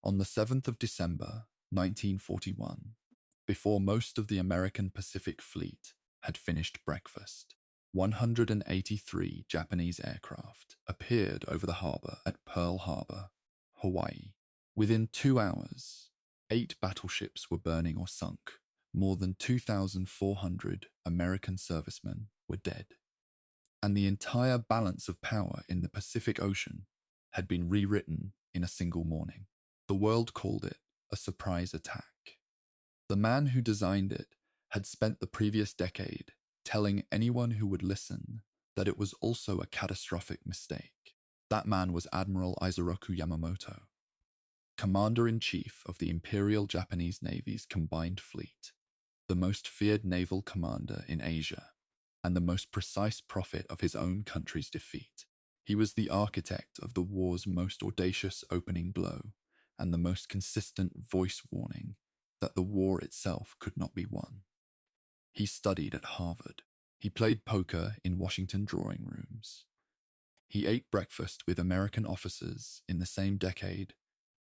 On the 7th of December, 1941, before most of the American Pacific Fleet had finished breakfast, 183 Japanese aircraft appeared over the harbor at Pearl Harbor, Hawaii. Within 2 hours, 8 battleships were burning or sunk. More than 2,400 American servicemen were dead. And the entire balance of power in the Pacific Ocean had been rewritten in a single morning. The world called it a surprise attack. The man who designed it had spent the previous decade telling anyone who would listen that it was also a catastrophic mistake. That man was Admiral Isoroku Yamamoto, Commander-in-Chief of the Imperial Japanese Navy's combined fleet, the most feared naval commander in Asia, and the most precise prophet of his own country's defeat. He was the architect of the war's most audacious opening blow and the most consistent voice warning that the war itself could not be won. He studied at Harvard. He played poker in Washington drawing rooms. He ate breakfast with American officers in the same decade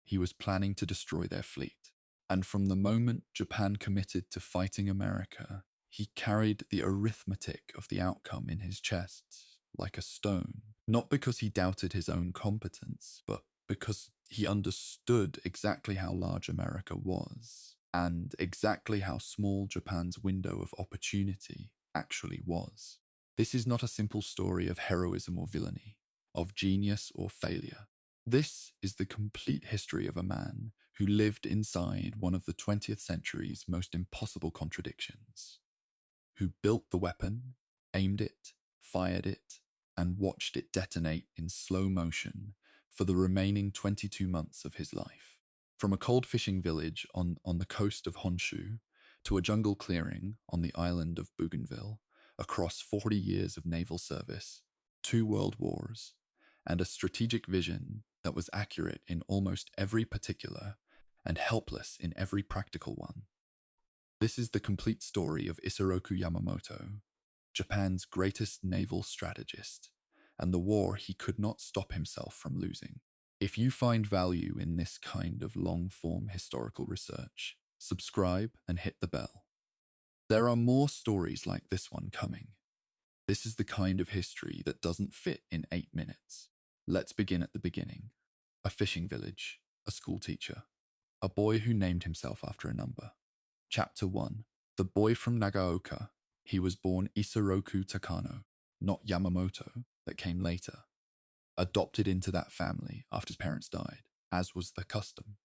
he was planning to destroy their fleet. And from the moment Japan committed to fighting America, he carried the arithmetic of the outcome in his chest like a stone, not because he doubted his own competence, but because he understood exactly how large America was and exactly how small Japan's window of opportunity actually was. This is not a simple story of heroism or villainy, of genius or failure. This is the complete history of a man who lived inside one of the 20th century's most impossible contradictions, who built the weapon, aimed it, fired it, and watched it detonate in slow motion for the remaining 22 months of his life. From a cold fishing village on the coast of Honshu to a jungle clearing on the island of Bougainville, across 40 years of naval service, 2 world wars, and a strategic vision that was accurate in almost every particular and helpless in every practical one. This is the complete story of Isoroku Yamamoto, Japan's greatest naval strategist, and the war he could not stop himself from losing. If you find value in this kind of long-form historical research, subscribe and hit the bell. There are more stories like this one coming. This is the kind of history that doesn't fit in 8 minutes. Let's begin at the beginning. A fishing village, a schoolteacher, a boy who named himself after a number. Chapter 1. The boy from Nagaoka. He was born Isoroku Takano, not Yamamoto, that came later. Adopted into that family after his parents died, as was the custom.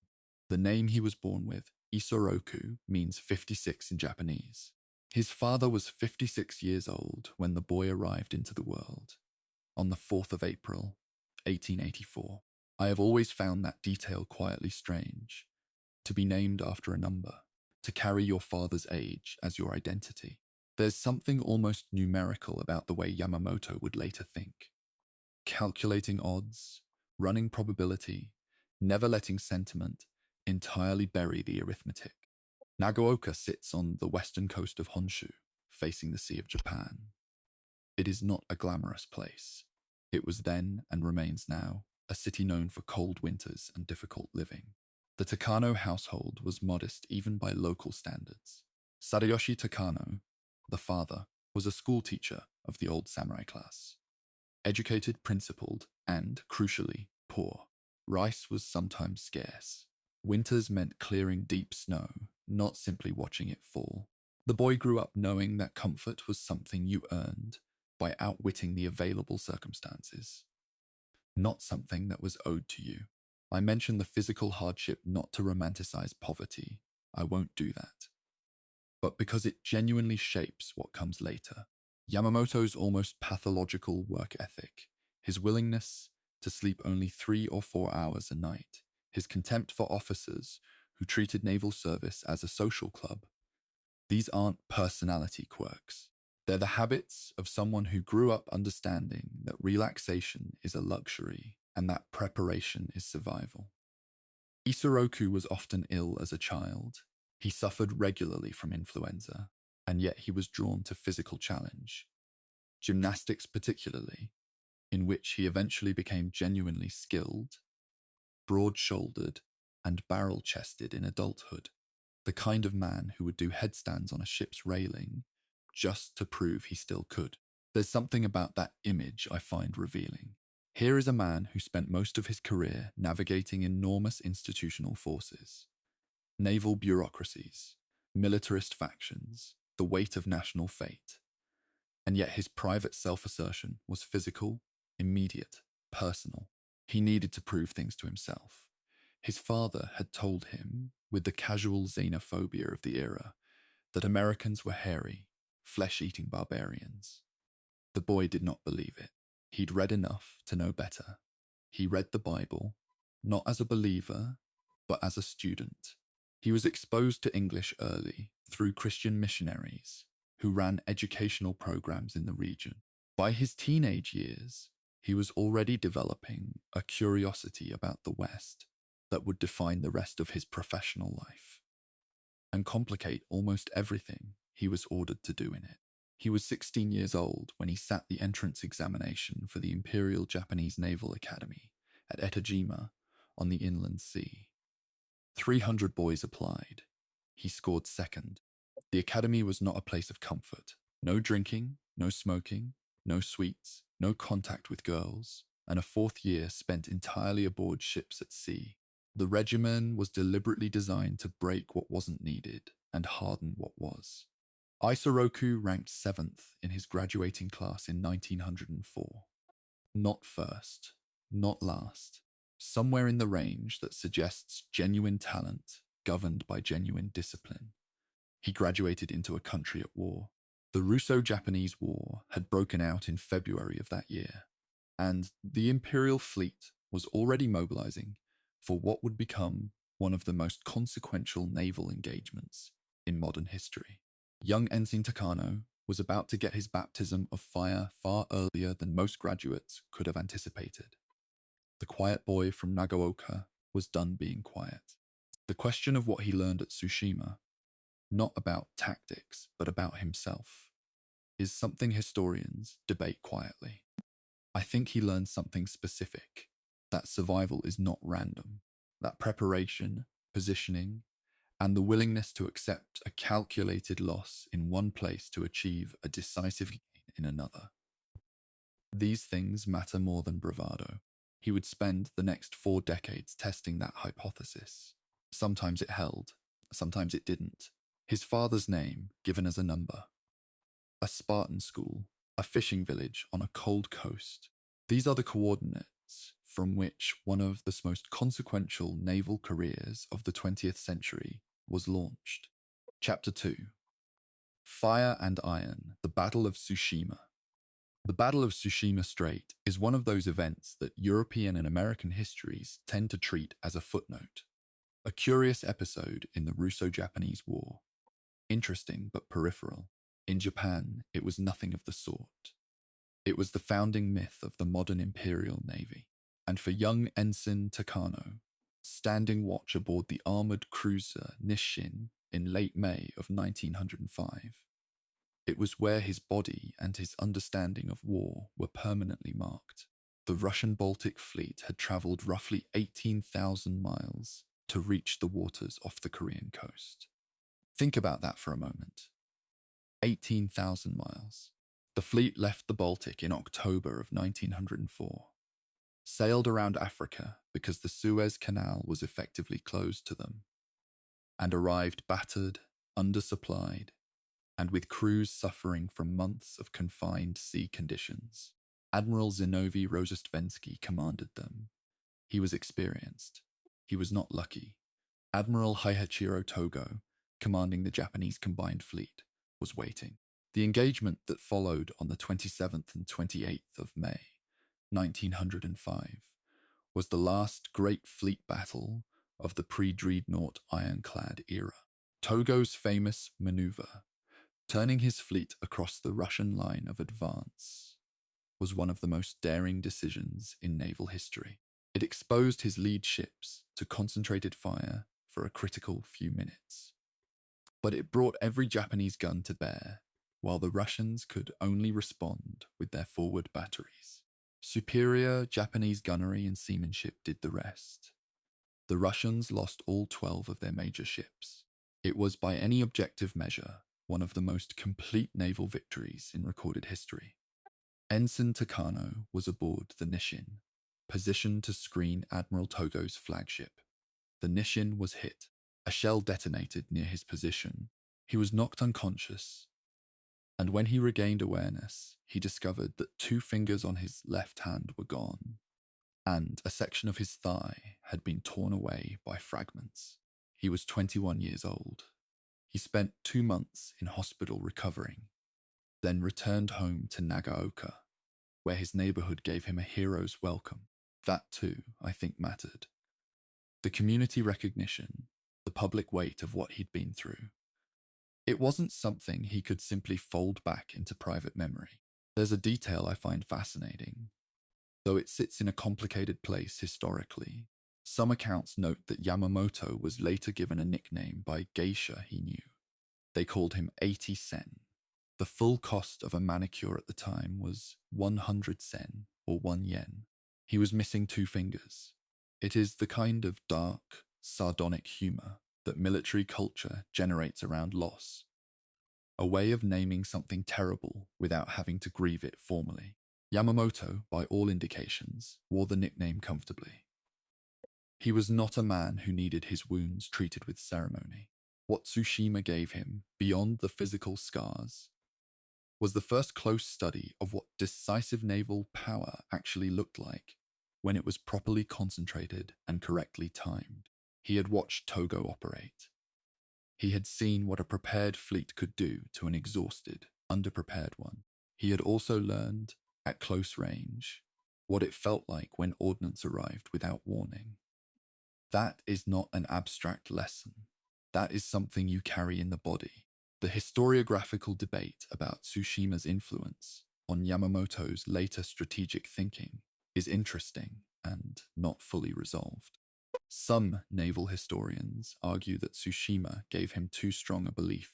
The name he was born with, Isoroku, means 56 in Japanese. His father was 56 years old when the boy arrived into the world, on the 4th of April, 1884. I have always found that detail quietly strange. To be named after a number, to carry your father's age as your identity. There's something almost numerical about the way Yamamoto would later think. Calculating odds, running probability, never letting sentiment entirely bury the arithmetic. Nagaoka sits on the western coast of Honshu, facing the Sea of Japan. It is not a glamorous place. It was then, and remains now, a city known for cold winters and difficult living. The Takano household was modest even by local standards. Sadayoshi Takano, the father, was a schoolteacher of the old samurai class. Educated, principled, and, crucially, poor. Rice was sometimes scarce. Winters meant clearing deep snow, not simply watching it fall. The boy grew up knowing that comfort was something you earned by outwitting the available circumstances, not something that was owed to you. I mention the physical hardship not to romanticize poverty. I won't do that. But because it genuinely shapes what comes later. Yamamoto's almost pathological work ethic, his willingness to sleep only 3 or 4 hours a night, his contempt for officers who treated naval service as a social club. These aren't personality quirks. They're the habits of someone who grew up understanding that relaxation is a luxury and that preparation is survival. Isoroku was often ill as a child. He suffered regularly from influenza, and yet he was drawn to physical challenge, gymnastics particularly, in which he eventually became genuinely skilled, broad-shouldered, and barrel-chested in adulthood, the kind of man who would do headstands on a ship's railing just to prove he still could. There's something about that image I find revealing. Here is a man who spent most of his career navigating enormous institutional forces, naval bureaucracies, militarist factions, the weight of national fate. And yet his private self-assertion was physical, immediate, personal. He needed to prove things to himself. His father had told him, with the casual xenophobia of the era, that Americans were hairy, flesh-eating barbarians. The boy did not believe it. He'd read enough to know better. He read the Bible, not as a believer, but as a student. He was exposed to English early through Christian missionaries who ran educational programs in the region. By his teenage years, he was already developing a curiosity about the West that would define the rest of his professional life and complicate almost everything he was ordered to do in it. He was 16 years old when he sat the entrance examination for the Imperial Japanese Naval Academy at Etajima on the Inland Sea. 300 boys applied. He scored second. The academy was not a place of comfort. No drinking, no smoking, no sweets, no contact with girls, and a fourth year spent entirely aboard ships at sea. The regimen was deliberately designed to break what wasn't needed and harden what was. Isoroku ranked 7th in his graduating class in 1904. Not first, not last. Somewhere in the range that suggests genuine talent governed by genuine discipline. He graduated into a country at war. The Russo-Japanese War had broken out in February of that year, and the Imperial fleet was already mobilizing for what would become one of the most consequential naval engagements in modern history. Young Ensign Takano was about to get his baptism of fire far earlier than most graduates could have anticipated. The quiet boy from Nagaoka was done being quiet. The question of what he learned at Tsushima, not about tactics, but about himself, is something historians debate quietly. I think he learned something specific, that survival is not random, that preparation, positioning, and the willingness to accept a calculated loss in one place to achieve a decisive gain in another. These things matter more than bravado. He would spend the next 4 decades testing that hypothesis. Sometimes it held, sometimes it didn't. His father's name given as a number. A Spartan school, a fishing village on a cold coast. These are the coordinates from which one of the most consequential naval careers of the 20th century was launched. Chapter 2. Fire and Iron, the Battle of Tsushima. The Battle of Tsushima Strait is one of those events that European and American histories tend to treat as a footnote, a curious episode in the Russo-Japanese War. Interesting but peripheral. In Japan, it was nothing of the sort. It was the founding myth of the modern Imperial Navy. And for young Ensign Takano, standing watch aboard the armoured cruiser Nisshin in late May of 1905, it was where his body and his understanding of war were permanently marked. The Russian Baltic fleet had travelled roughly 18,000 miles to reach the waters off the Korean coast. Think about that for a moment. 18,000 miles. The fleet left the Baltic in October of 1904, sailed around Africa because the Suez Canal was effectively closed to them, and arrived battered, undersupplied, and with crews suffering from months of confined sea conditions. Admiral Zinovy Rozhestvensky commanded them. He was experienced. He was not lucky. Admiral Heihachiro Togo, commanding the Japanese combined fleet, was waiting. The engagement that followed on the 27th and 28th of May, 1905, was the last great fleet battle of the pre-dreadnought ironclad era. Togo's famous maneuver, turning his fleet across the Russian line of advance, was one of the most daring decisions in naval history. It exposed his lead ships to concentrated fire for a critical few minutes. But it brought every Japanese gun to bear, while the Russians could only respond with their forward batteries. Superior Japanese gunnery and seamanship did the rest. The Russians lost all 12 of their major ships. It was, by any objective measure, one of the most complete naval victories in recorded history. Ensign Takano was aboard the Nishin, positioned to screen Admiral Togo's flagship. The Nishin was hit. A shell detonated near his position. He was knocked unconscious, and when he regained awareness, he discovered that 2 fingers on his left hand were gone, and a section of his thigh had been torn away by fragments. He was 21 years old. He spent 2 months in hospital recovering, then returned home to Nagaoka, where his neighborhood gave him a hero's welcome. That too, I think, mattered. The community recognition, the public weight of what he'd been through. It wasn't something he could simply fold back into private memory. There's a detail I find fascinating. Though it sits in a complicated place historically, some accounts note that Yamamoto was later given a nickname by geisha he knew. They called him 80 sen. The full cost of a manicure at the time was 100 sen, or 1 yen. He was missing 2 fingers. It is the kind of dark, sardonic humor that military culture generates around loss. A way of naming something terrible without having to grieve it formally. Yamamoto, by all indications, wore the nickname comfortably. He was not a man who needed his wounds treated with ceremony. What Tsushima gave him, beyond the physical scars, was the first close study of what decisive naval power actually looked like when it was properly concentrated and correctly timed. He had watched Togo operate. He had seen what a prepared fleet could do to an exhausted, underprepared one. He had also learned, at close range, what it felt like when ordnance arrived without warning. That is not an abstract lesson. That is something you carry in the body. The historiographical debate about Tsushima's influence on Yamamoto's later strategic thinking is interesting and not fully resolved. Some naval historians argue that Tsushima gave him too strong a belief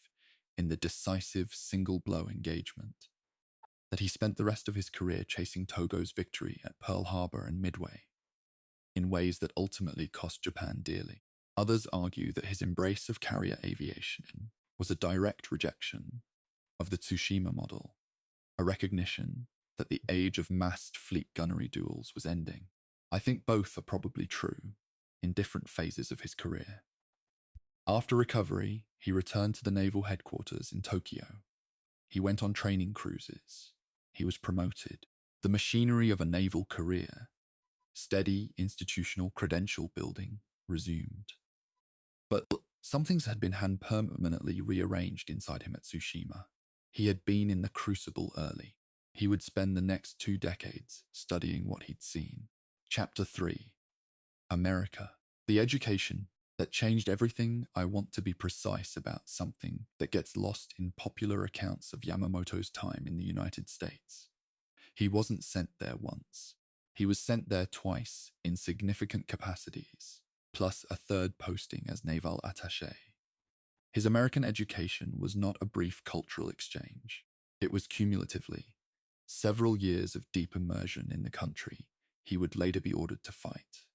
in the decisive single-blow engagement, that he spent the rest of his career chasing Togo's victory at Pearl Harbor and Midway, in ways that ultimately cost Japan dearly. Others argue that his embrace of carrier aviation was a direct rejection of the Tsushima model, a recognition that the age of massed fleet gunnery duels was ending. I think both are probably true, in different phases of his career. After recovery, he returned to the naval headquarters in Tokyo. He went on training cruises. He was promoted. The machinery of a naval career, steady institutional credential building, resumed. But some things had been permanently rearranged inside him at Tsushima. He had been in the crucible early. He would spend the next 2 decades studying what he'd seen. Chapter 3. America. The education that changed everything. I want to be precise about something that gets lost in popular accounts of Yamamoto's time in the United States. He wasn't sent there once. He was sent there twice in significant capacities, plus a 3rd posting as naval attaché. His American education was not a brief cultural exchange. It was cumulatively several years of deep immersion in the country he would later be ordered to fight.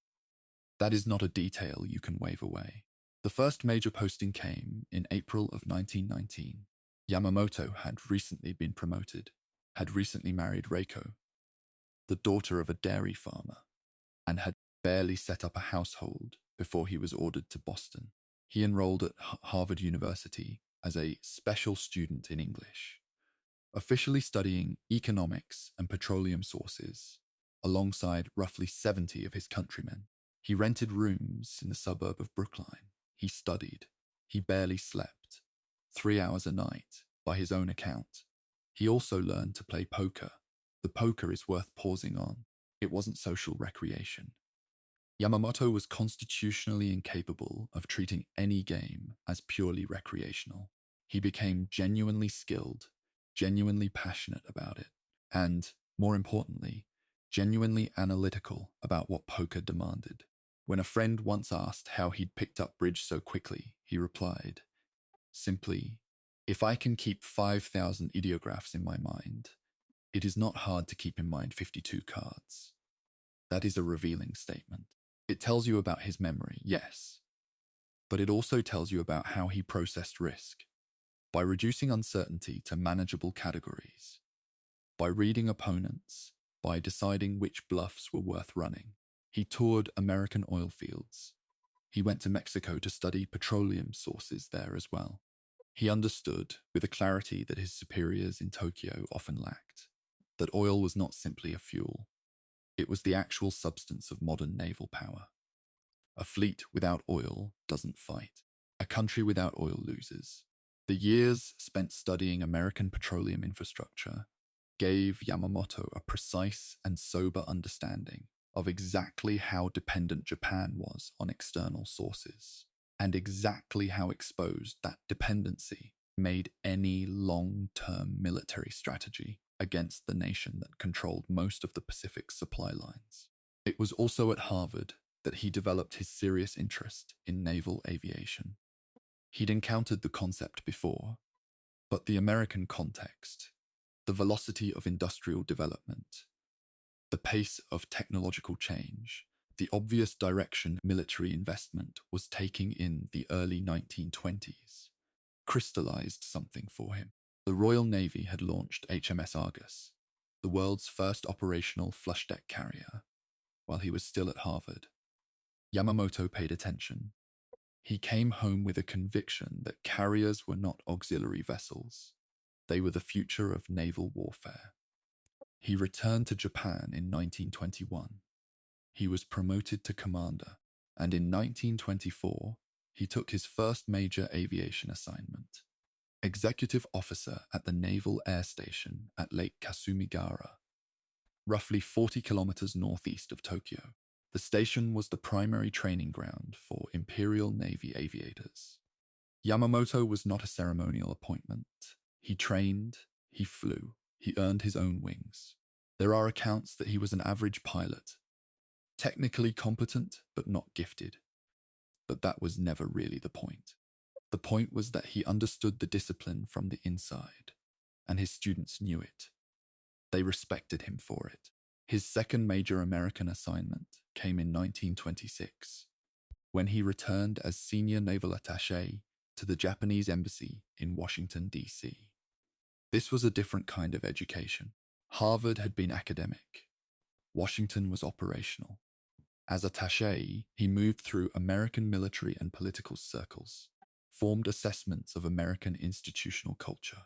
That is not a detail you can wave away. The first major posting came in April of 1919. Yamamoto had recently been promoted, had recently married Reiko, the daughter of a dairy farmer, and had barely set up a household before he was ordered to Boston. He enrolled at Harvard University as a special student in English, officially studying economics and petroleum sources, alongside roughly 70 of his countrymen. He rented rooms in the suburb of Brookline. He studied. He barely slept, 3 hours a night, by his own account. He also learned to play poker. The poker is worth pausing on. It wasn't social recreation. Yamamoto was constitutionally incapable of treating any game as purely recreational. He became genuinely skilled, genuinely passionate about it, and, more importantly, genuinely analytical about what poker demanded. When a friend once asked how he'd picked up bridge so quickly, he replied, simply, "If I can keep 5,000 ideographs in my mind, it is not hard to keep in mind 52 cards." That is a revealing statement. It tells you about his memory, yes, but it also tells you about how he processed risk by reducing uncertainty to manageable categories, by reading opponents, by deciding which bluffs were worth running. He toured American oil fields. He went to Mexico to study petroleum sources there as well. He understood, with a clarity that his superiors in Tokyo often lacked, that oil was not simply a fuel. It was the actual substance of modern naval power. A fleet without oil doesn't fight. A country without oil loses. The years spent studying American petroleum infrastructure gave Yamamoto a precise and sober understanding of exactly how dependent Japan was on external sources, and exactly how exposed that dependency made any long-term military strategy against the nation that controlled most of the Pacific's supply lines. It was also at Harvard that he developed his serious interest in naval aviation. He'd encountered the concept before, but the American context, the velocity of industrial development, the pace of technological change, the obvious direction military investment was taking in the early 1920s, crystallized something for him. The Royal Navy had launched HMS Argus, the world's first operational flush-deck carrier, while he was still at Harvard. Yamamoto paid attention. He came home with a conviction that carriers were not auxiliary vessels. They were the future of naval warfare. He returned to Japan in 1921. He was promoted to commander, and in 1924, he took his first major aviation assignment. Executive officer at the Naval Air Station at Lake Kasumigara, roughly 40 kilometers northeast of Tokyo. The station was the primary training ground for Imperial Navy aviators. Yamamoto was not a ceremonial appointment. He trained, he flew, he earned his own wings. There are accounts that he was an average pilot, technically competent but not gifted. But that was never really the point. The point was that he understood the discipline from the inside, and his students knew it. They respected him for it. His second major American assignment came in 1926, when he returned as senior naval attaché to the Japanese embassy in Washington, D.C. This was a different kind of education. Harvard had been academic. Washington was operational. As attaché, he moved through American military and political circles, formed assessments of American institutional culture,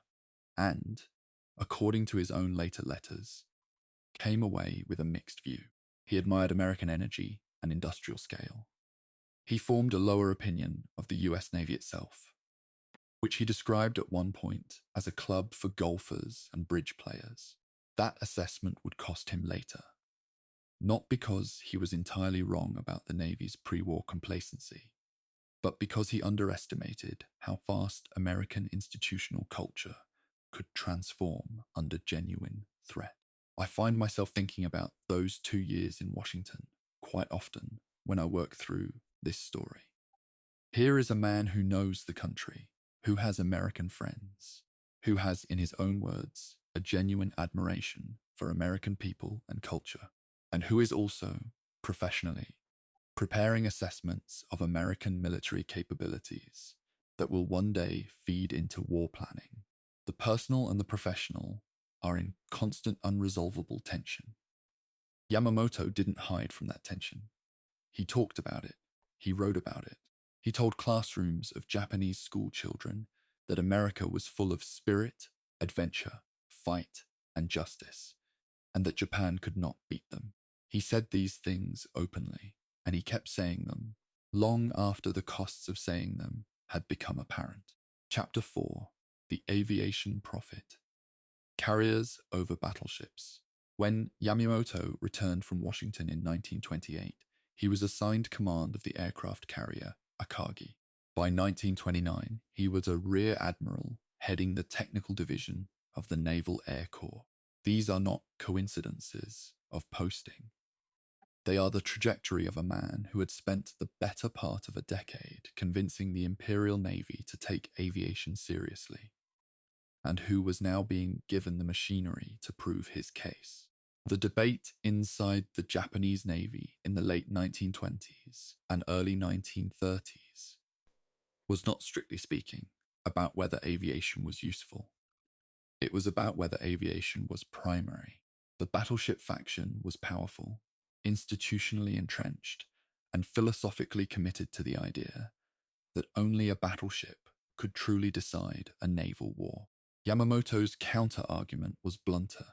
and, according to his own later letters, came away with a mixed view. He admired American energy and industrial scale. He formed a lower opinion of the US Navy itself, which he described at one point as a club for golfers and bridge players. That assessment would cost him later, not because he was entirely wrong about the Navy's pre-war complacency, but because he underestimated how fast American institutional culture could transform under genuine threat. I find myself thinking about those 2 years in Washington quite often when I work through this story. Here is a man who knows the country, who has American friends, who has, in his own words, a genuine admiration for American people and culture, and who is also, professionally, preparing assessments of American military capabilities that will one day feed into war planning. The personal and the professional are in constant unresolvable tension. Yamamoto didn't hide from that tension. He talked about it. He wrote about it. He told classrooms of Japanese school children that America was full of spirit, adventure, fight, and justice, and that Japan could not beat them. He said these things openly, and he kept saying them long after the costs of saying them had become apparent. Chapter 4: The Aviation Prophet. Carriers over battleships. When Yamamoto returned from Washington in 1928, he was assigned command of the aircraft carrier Akagi. By 1929, he was a rear admiral heading the technical division of the Naval Air Corps. These are not coincidences of posting. They are the trajectory of a man who had spent the better part of a decade convincing the Imperial Navy to take aviation seriously, and who was now being given the machinery to prove his case. The debate inside the Japanese Navy in the late 1920s and early 1930s was not, strictly speaking, about whether aviation was useful. It was about whether aviation was primary. The battleship faction was powerful, institutionally entrenched, and philosophically committed to the idea that only a battleship could truly decide a naval war. Yamamoto's counter-argument was blunter.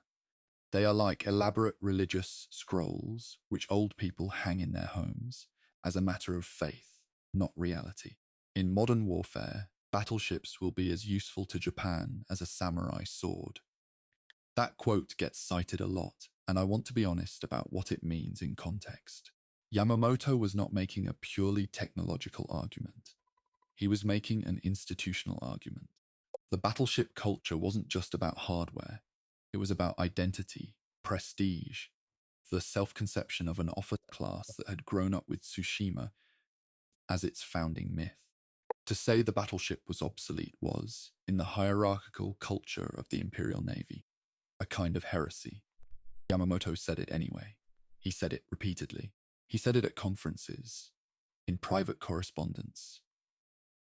They are like elaborate religious scrolls which old people hang in their homes as a matter of faith, not reality. In modern warfare, battleships will be as useful to Japan as a samurai sword. That quote gets cited a lot, and I want to be honest about what it means in context. Yamamoto was not making a purely technological argument. He was making an institutional argument. The battleship culture wasn't just about hardware. It was about identity, prestige, the self-conception of an officer class that had grown up with Tsushima as its founding myth. To say the battleship was obsolete was, in the hierarchical culture of the Imperial Navy, a kind of heresy. Yamamoto said it anyway. He said it repeatedly. He said it at conferences, in private correspondence,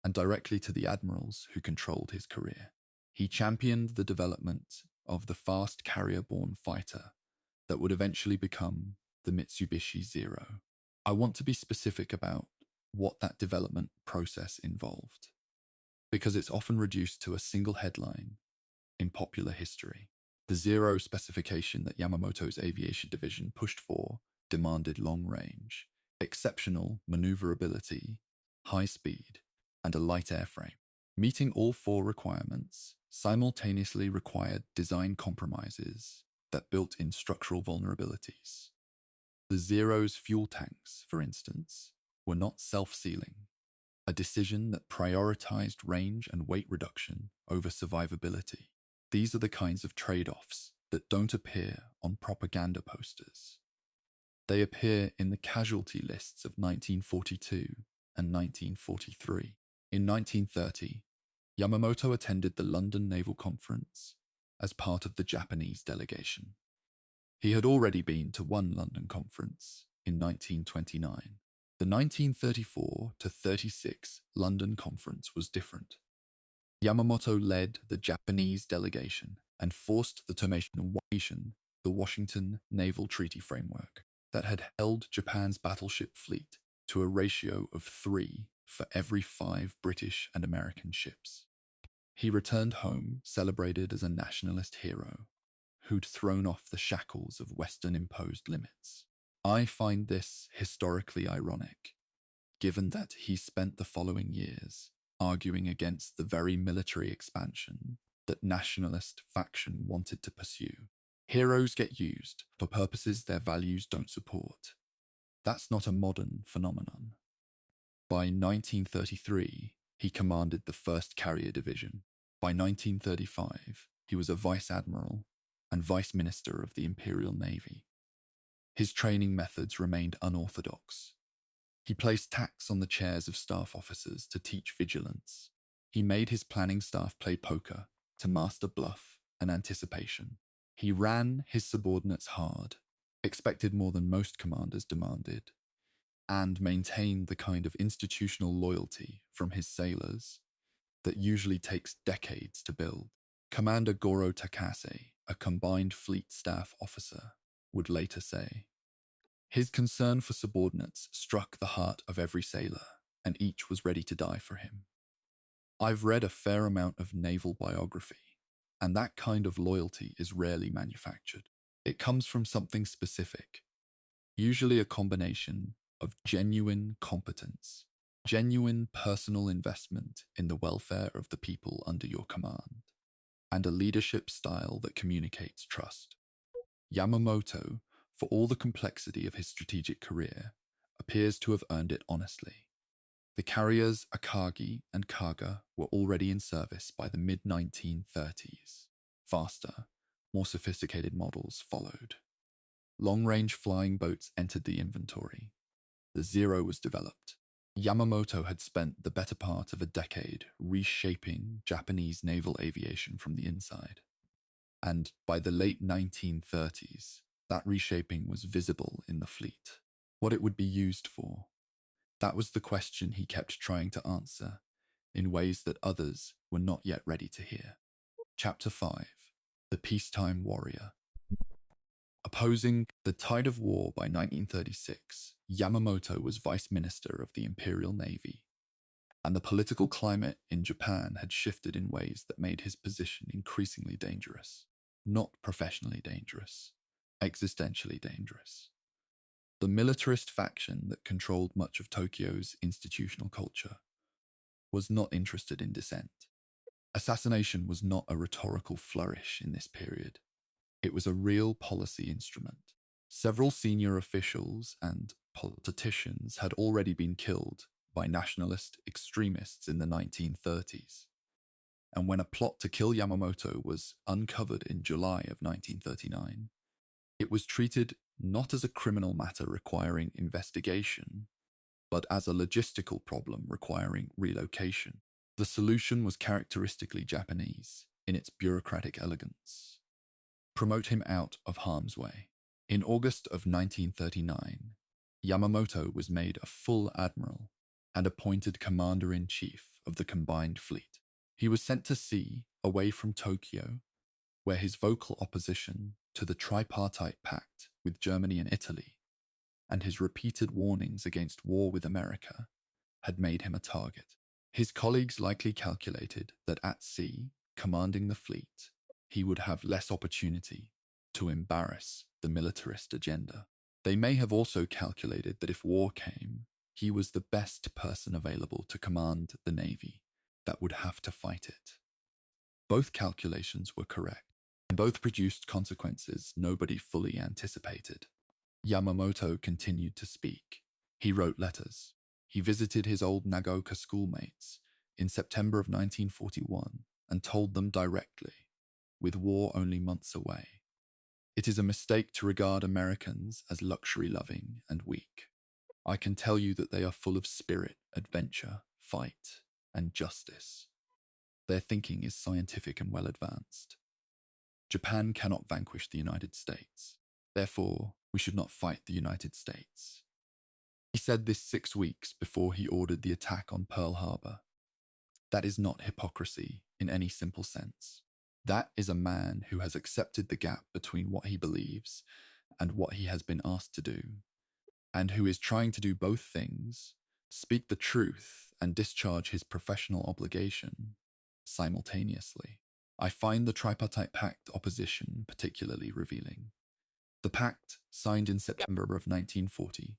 and directly to the admirals who controlled his career. He championed the development of the fast carrier-borne fighter that would eventually become the Mitsubishi Zero. I want to be specific about what that development process involved, because it's often reduced to a single headline in popular history. The Zero specification that Yamamoto's aviation division pushed for demanded long range, exceptional maneuverability, high speed, and a light airframe. Meeting all four requirements simultaneously required design compromises that built in structural vulnerabilities. The Zero's fuel tanks, for instance, were not self-sealing, a decision that prioritized range and weight reduction over survivability. These are the kinds of trade-offs that don't appear on propaganda posters. They appear in the casualty lists of 1942 and 1943. In 1930, Yamamoto attended the London Naval Conference as part of the Japanese delegation. He had already been to one London conference in 1929. The 1934 to 36 London conference was different. Yamamoto led the Japanese delegation and forced the termination of the Washington Naval Treaty Framework that had held Japan's battleship fleet to a ratio of 3 for every 5 British and American ships. He returned home celebrated as a nationalist hero who'd thrown off the shackles of Western-imposed limits. I find this historically ironic, given that he spent the following years arguing against the very military expansion that nationalist faction wanted to pursue. Heroes get used for purposes their values don't support. That's not a modern phenomenon. By 1933, he commanded the 1st Carrier Division. By 1935, he was a Vice Admiral and Vice Minister of the Imperial Navy. His training methods remained unorthodox. He placed tax on the chairs of staff officers to teach vigilance. He made his planning staff play poker to master bluff and anticipation. He ran his subordinates hard, expected more than most commanders demanded, and maintained the kind of institutional loyalty from his sailors that usually takes decades to build. Commander Goro Takase, a combined fleet staff officer, would later say, "His concern for subordinates struck the heart of every sailor, and each was ready to die for him." I've read a fair amount of naval biography, and that kind of loyalty is rarely manufactured. It comes from something specific, usually a combination of genuine competence, genuine personal investment in the welfare of the people under your command, and a leadership style that communicates trust. Yamamoto, for all the complexity of his strategic career, appears to have earned it honestly. The carriers Akagi and Kaga were already in service by the mid-1930s. Faster, more sophisticated models followed. Long-range flying boats entered the inventory. The Zero was developed. Yamamoto had spent the better part of a decade reshaping Japanese naval aviation from the inside. And by the late 1930s, That reshaping was visible in the fleet. What it would be used for, that was the question he kept trying to answer in ways that others were not yet ready to hear. Chapter 5: The Peacetime Warrior. Opposing the tide of war by 1936, Yamamoto was Vice Minister of the Imperial Navy, and the political climate in Japan had shifted in ways that made his position increasingly dangerous. Not professionally dangerous, existentially dangerous. The militarist faction that controlled much of Tokyo's institutional culture was not interested in dissent. Assassination was not a rhetorical flourish in this period. It was a real policy instrument. Several senior officials and politicians had already been killed by nationalist extremists in the 1930s. And when a plot to kill Yamamoto was uncovered in July of 1939, it was treated not as a criminal matter requiring investigation, but as a logistical problem requiring relocation. The solution was characteristically Japanese in its bureaucratic elegance. Promote him out of harm's way. In August of 1939, Yamamoto was made a full admiral and appointed commander-in-chief of the combined fleet. He was sent to sea away from Tokyo, where his vocal opposition to the Tripartite Pact with Germany and Italy, and his repeated warnings against war with America, had made him a target. His colleagues likely calculated that at sea, commanding the fleet, he would have less opportunity to embarrass the militarist agenda. They may have also calculated that if war came, he was the best person available to command the navy that would have to fight it. Both calculations were correct, and both produced consequences nobody fully anticipated. Yamamoto continued to speak. He wrote letters. He visited his old Nagaoka schoolmates in September of 1941 and told them directly, with war only months away, it is a mistake to regard Americans as luxury-loving and weak. I can tell you that they are full of spirit, adventure, fight, and justice. Their thinking is scientific and well advanced. Japan cannot vanquish the United States. Therefore, we should not fight the United States. He said this 6 weeks before he ordered the attack on Pearl Harbor. That is not hypocrisy in any simple sense. That is a man who has accepted the gap between what he believes and what he has been asked to do, and who is trying to do both things, speak the truth and discharge his professional obligation simultaneously. I find the Tripartite Pact opposition particularly revealing. The pact, signed in September of 1940,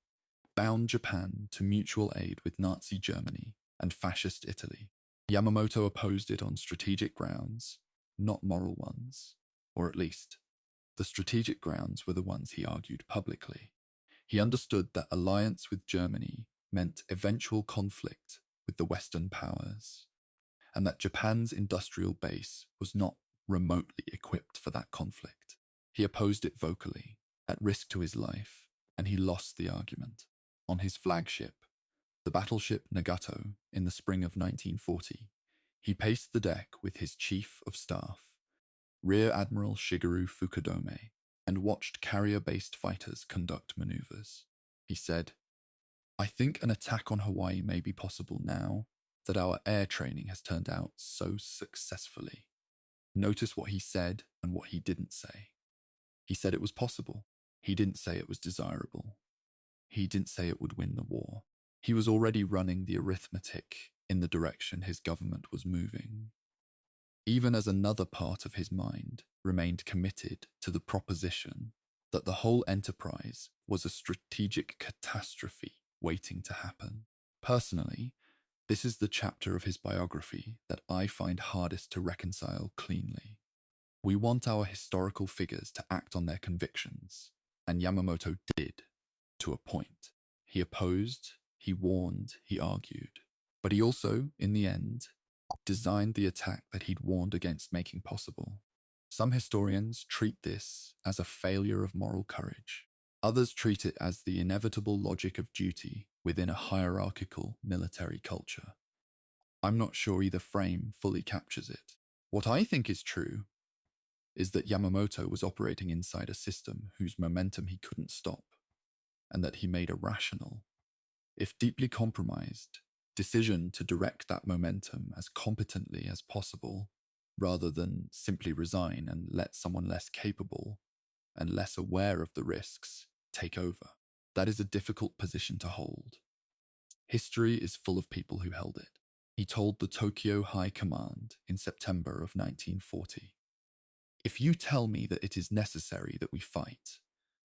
bound Japan to mutual aid with Nazi Germany and Fascist Italy. Yamamoto opposed it on strategic grounds, not moral ones, or at least, the strategic grounds were the ones he argued publicly. He understood that alliance with Germany meant eventual conflict with the Western powers, and that Japan's industrial base was not remotely equipped for that conflict. He opposed it vocally, at risk to his life, and he lost the argument. On his flagship, the battleship Nagato, in the spring of 1940, he paced the deck with his chief of staff, Rear Admiral Shigeru Fukudome, and watched carrier-based fighters conduct maneuvers. He said, I think an attack on Hawaii may be possible now that our air training has turned out so successfully. Notice what he said and what he didn't say. He said it was possible. He didn't say it was desirable. He didn't say it would win the war. He was already running the arithmetic in the direction his government was moving, even as another part of his mind remained committed to the proposition that the whole enterprise was a strategic catastrophe waiting to happen. Personally, this is the chapter of his biography that I find hardest to reconcile cleanly. We want our historical figures to act on their convictions, and Yamamoto did, to a point. He opposed, he warned, he argued. But he also, in the end, designed the attack that he'd warned against making possible. Some historians treat this as a failure of moral courage. Others treat it as the inevitable logic of duty within a hierarchical military culture. I'm not sure either frame fully captures it. What I think is true is that Yamamoto was operating inside a system whose momentum he couldn't stop, and that he made a rational, if deeply compromised, decision to direct that momentum as competently as possible, rather than simply resign and let someone less capable and less aware of the risks take over. That is a difficult position to hold. History is full of people who held it. He told the Tokyo High Command in September of 1940, "If you tell me that it is necessary that we fight,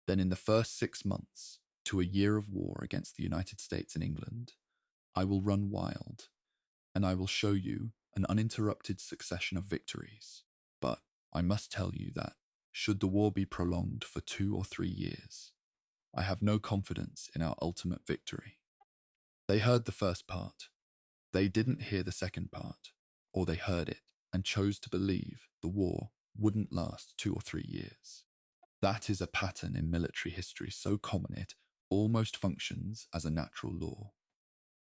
then in the first 6 months to a year of war against the United States and England, I will run wild, and I will show you an uninterrupted succession of victories. But I must tell you that, should the war be prolonged for 2 or 3 years, I have no confidence in our ultimate victory." They heard the first part. They didn't hear the second part, or they heard it and chose to believe the war wouldn't last 2 or 3 years. That is a pattern in military history so common it almost functions as a natural law.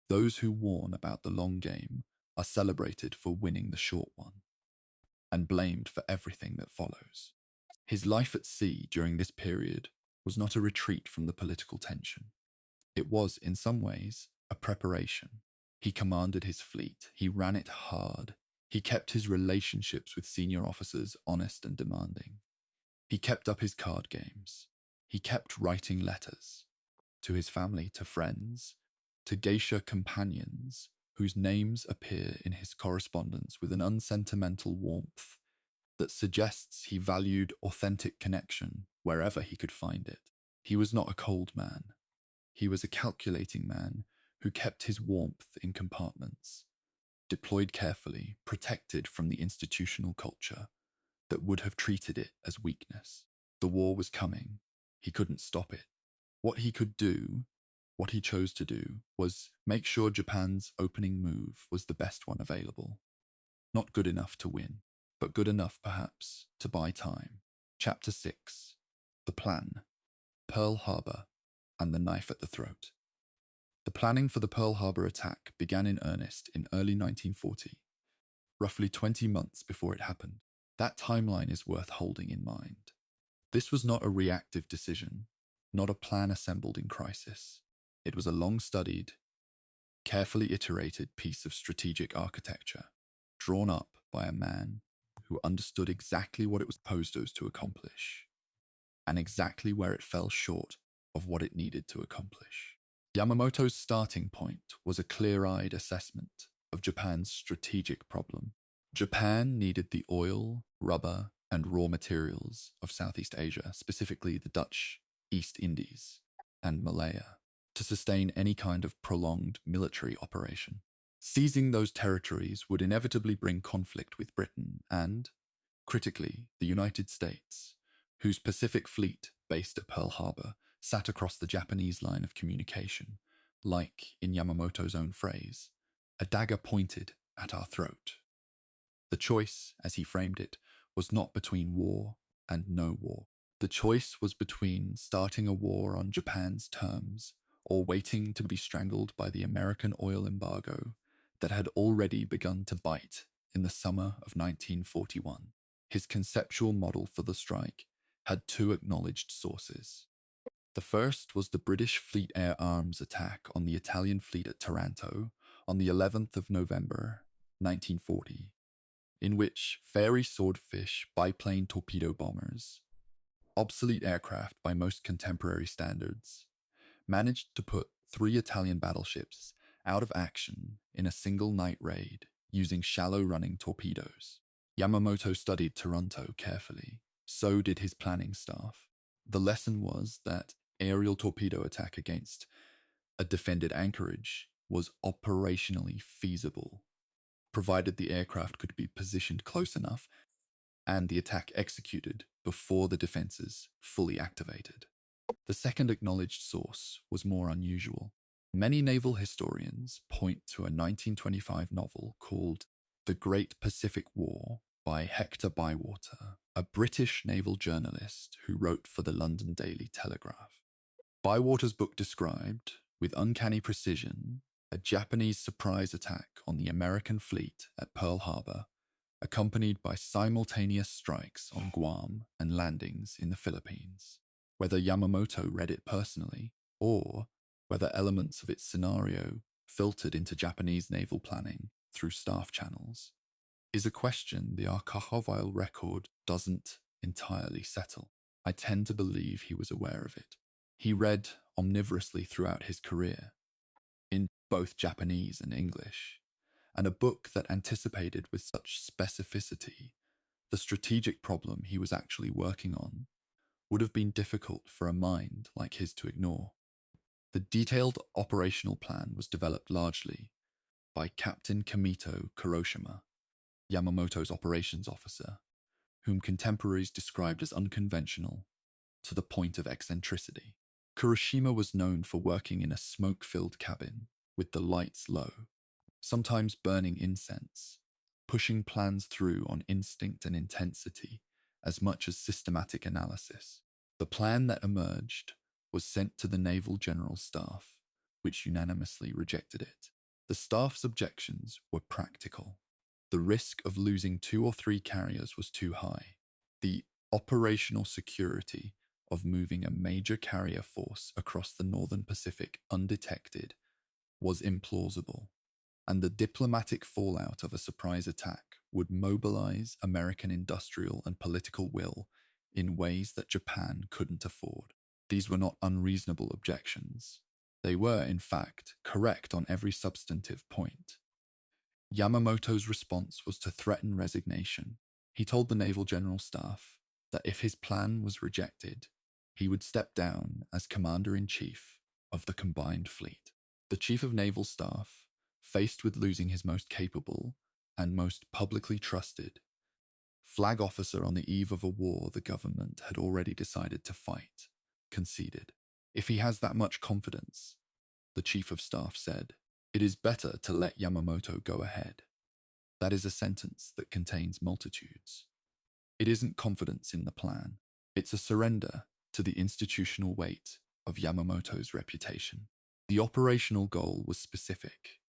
Those who warn about the long game are celebrated for winning the short one, and blamed for everything that follows. His life at sea during this period was not a retreat from the political tension. It was, in some ways, a preparation. He commanded his fleet, he ran it hard, he kept his relationships with senior officers honest and demanding. He kept up his card games. He kept writing letters to his family, to friends, to geisha companions whose names appear in his correspondence with an unsentimental warmth that suggests he valued authentic connection wherever he could find it. He was not a cold man. He was a calculating man who kept his warmth in compartments, deployed carefully, protected from the institutional culture that would have treated it as weakness. The war was coming. He couldn't stop it. What he could do, what he chose to do, was make sure Japan's opening move was the best one available. Not good enough to win, but good enough, perhaps, to buy time. Chapter 6. The Plan. Pearl Harbor and the Knife at the Throat. The planning for the Pearl Harbor attack began in earnest in early 1940, roughly 20 months before it happened. That timeline is worth holding in mind. This was not a reactive decision, not a plan assembled in crisis. It was a long-studied, carefully iterated piece of strategic architecture, drawn up by a man who understood exactly what it was supposed to accomplish, and exactly where it fell short of what it needed to accomplish. Yamamoto's starting point was a clear-eyed assessment of Japan's strategic problem. Japan needed the oil, rubber, and raw materials of Southeast Asia, specifically the Dutch East Indies and Malaya, to sustain any kind of prolonged military operation. Seizing those territories would inevitably bring conflict with Britain and, critically, the United States, whose Pacific Fleet, based at Pearl Harbor, sat across the Japanese line of communication, like, in Yamamoto's own phrase, a dagger pointed at our throat. The choice, as he framed it, was not between war and no war. The choice was between starting a war on Japan's terms or waiting to be strangled by the American oil embargo that had already begun to bite in the summer of 1941. His conceptual model for the strike had 2 acknowledged sources. The first was the British Fleet Air Arms attack on the Italian fleet at Taranto on the 11th of November, 1940, in which fairy swordfish biplane torpedo bombers, obsolete aircraft by most contemporary standards, managed to put 3 Italian battleships out of action in a single night raid using shallow-running torpedoes. Yamamoto studied Taranto carefully. So did his planning staff. The lesson was that aerial torpedo attack against a defended anchorage was operationally feasible, provided the aircraft could be positioned close enough and the attack executed before the defenses fully activated. The second acknowledged source was more unusual. Many naval historians point to a 1925 novel called The Great Pacific War by Hector Bywater, a British naval journalist who wrote for the London Daily Telegraph. Bywater's book described, with uncanny precision, a Japanese surprise attack on the American fleet at Pearl Harbor accompanied by simultaneous strikes on Guam and landings in the Philippines. Whether Yamamoto read it personally, or whether elements of its scenario filtered into Japanese naval planning through staff channels, is a question the archival record doesn't entirely settle. I tend to believe he was aware of it. He read omnivorously throughout his career, in both Japanese and English, and a book that anticipated with such specificity the strategic problem he was actually working on would have been difficult for a mind like his to ignore. The detailed operational plan was developed largely by Captain Kamito Kuroshima, Yamamoto's operations officer, whom contemporaries described as unconventional to the point of eccentricity. Kuroshima was known for working in a smoke-filled cabin with the lights low, sometimes burning incense, pushing plans through on instinct and intensity as much as systematic analysis. The plan that emerged was sent to the Naval General Staff, which unanimously rejected it. The staff's objections were practical. The risk of losing 2 or 3 carriers was too high. The operational security of moving a major carrier force across the Northern Pacific undetected was implausible, and the diplomatic fallout of a surprise attack would mobilize American industrial and political will in ways that Japan couldn't afford. These were not unreasonable objections. They were, in fact, correct on every substantive point. Yamamoto's response was to threaten resignation. He told the Naval General Staff that if his plan was rejected, he would step down as Commander-in-Chief of the combined fleet. The Chief of Naval Staff, faced with losing his most capable and most publicly trusted flag officer on the eve of a war the government had already decided to fight, conceded. If he has that much confidence, the Chief of Staff said, it is better to let Yamamoto go ahead. That is a sentence that contains multitudes. It isn't confidence in the plan. It's a surrender to the institutional weight of Yamamoto's reputation. The operational goal was specific.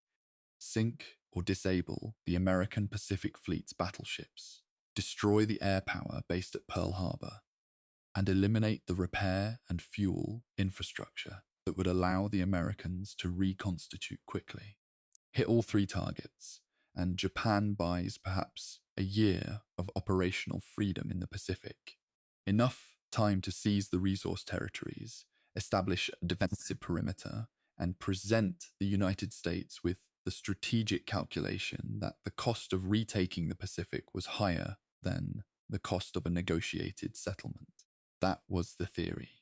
Sink or disable the American Pacific Fleet's battleships, destroy the air power based at Pearl Harbor, and eliminate the repair and fuel infrastructure that would allow the Americans to reconstitute quickly. Hit all 3 targets, and Japan buys perhaps a year of operational freedom in the Pacific. Enough time to seize the resource territories, establish a defensive perimeter, and present the United States with the strategic calculation that the cost of retaking the Pacific was higher than the cost of a negotiated settlement. That was the theory.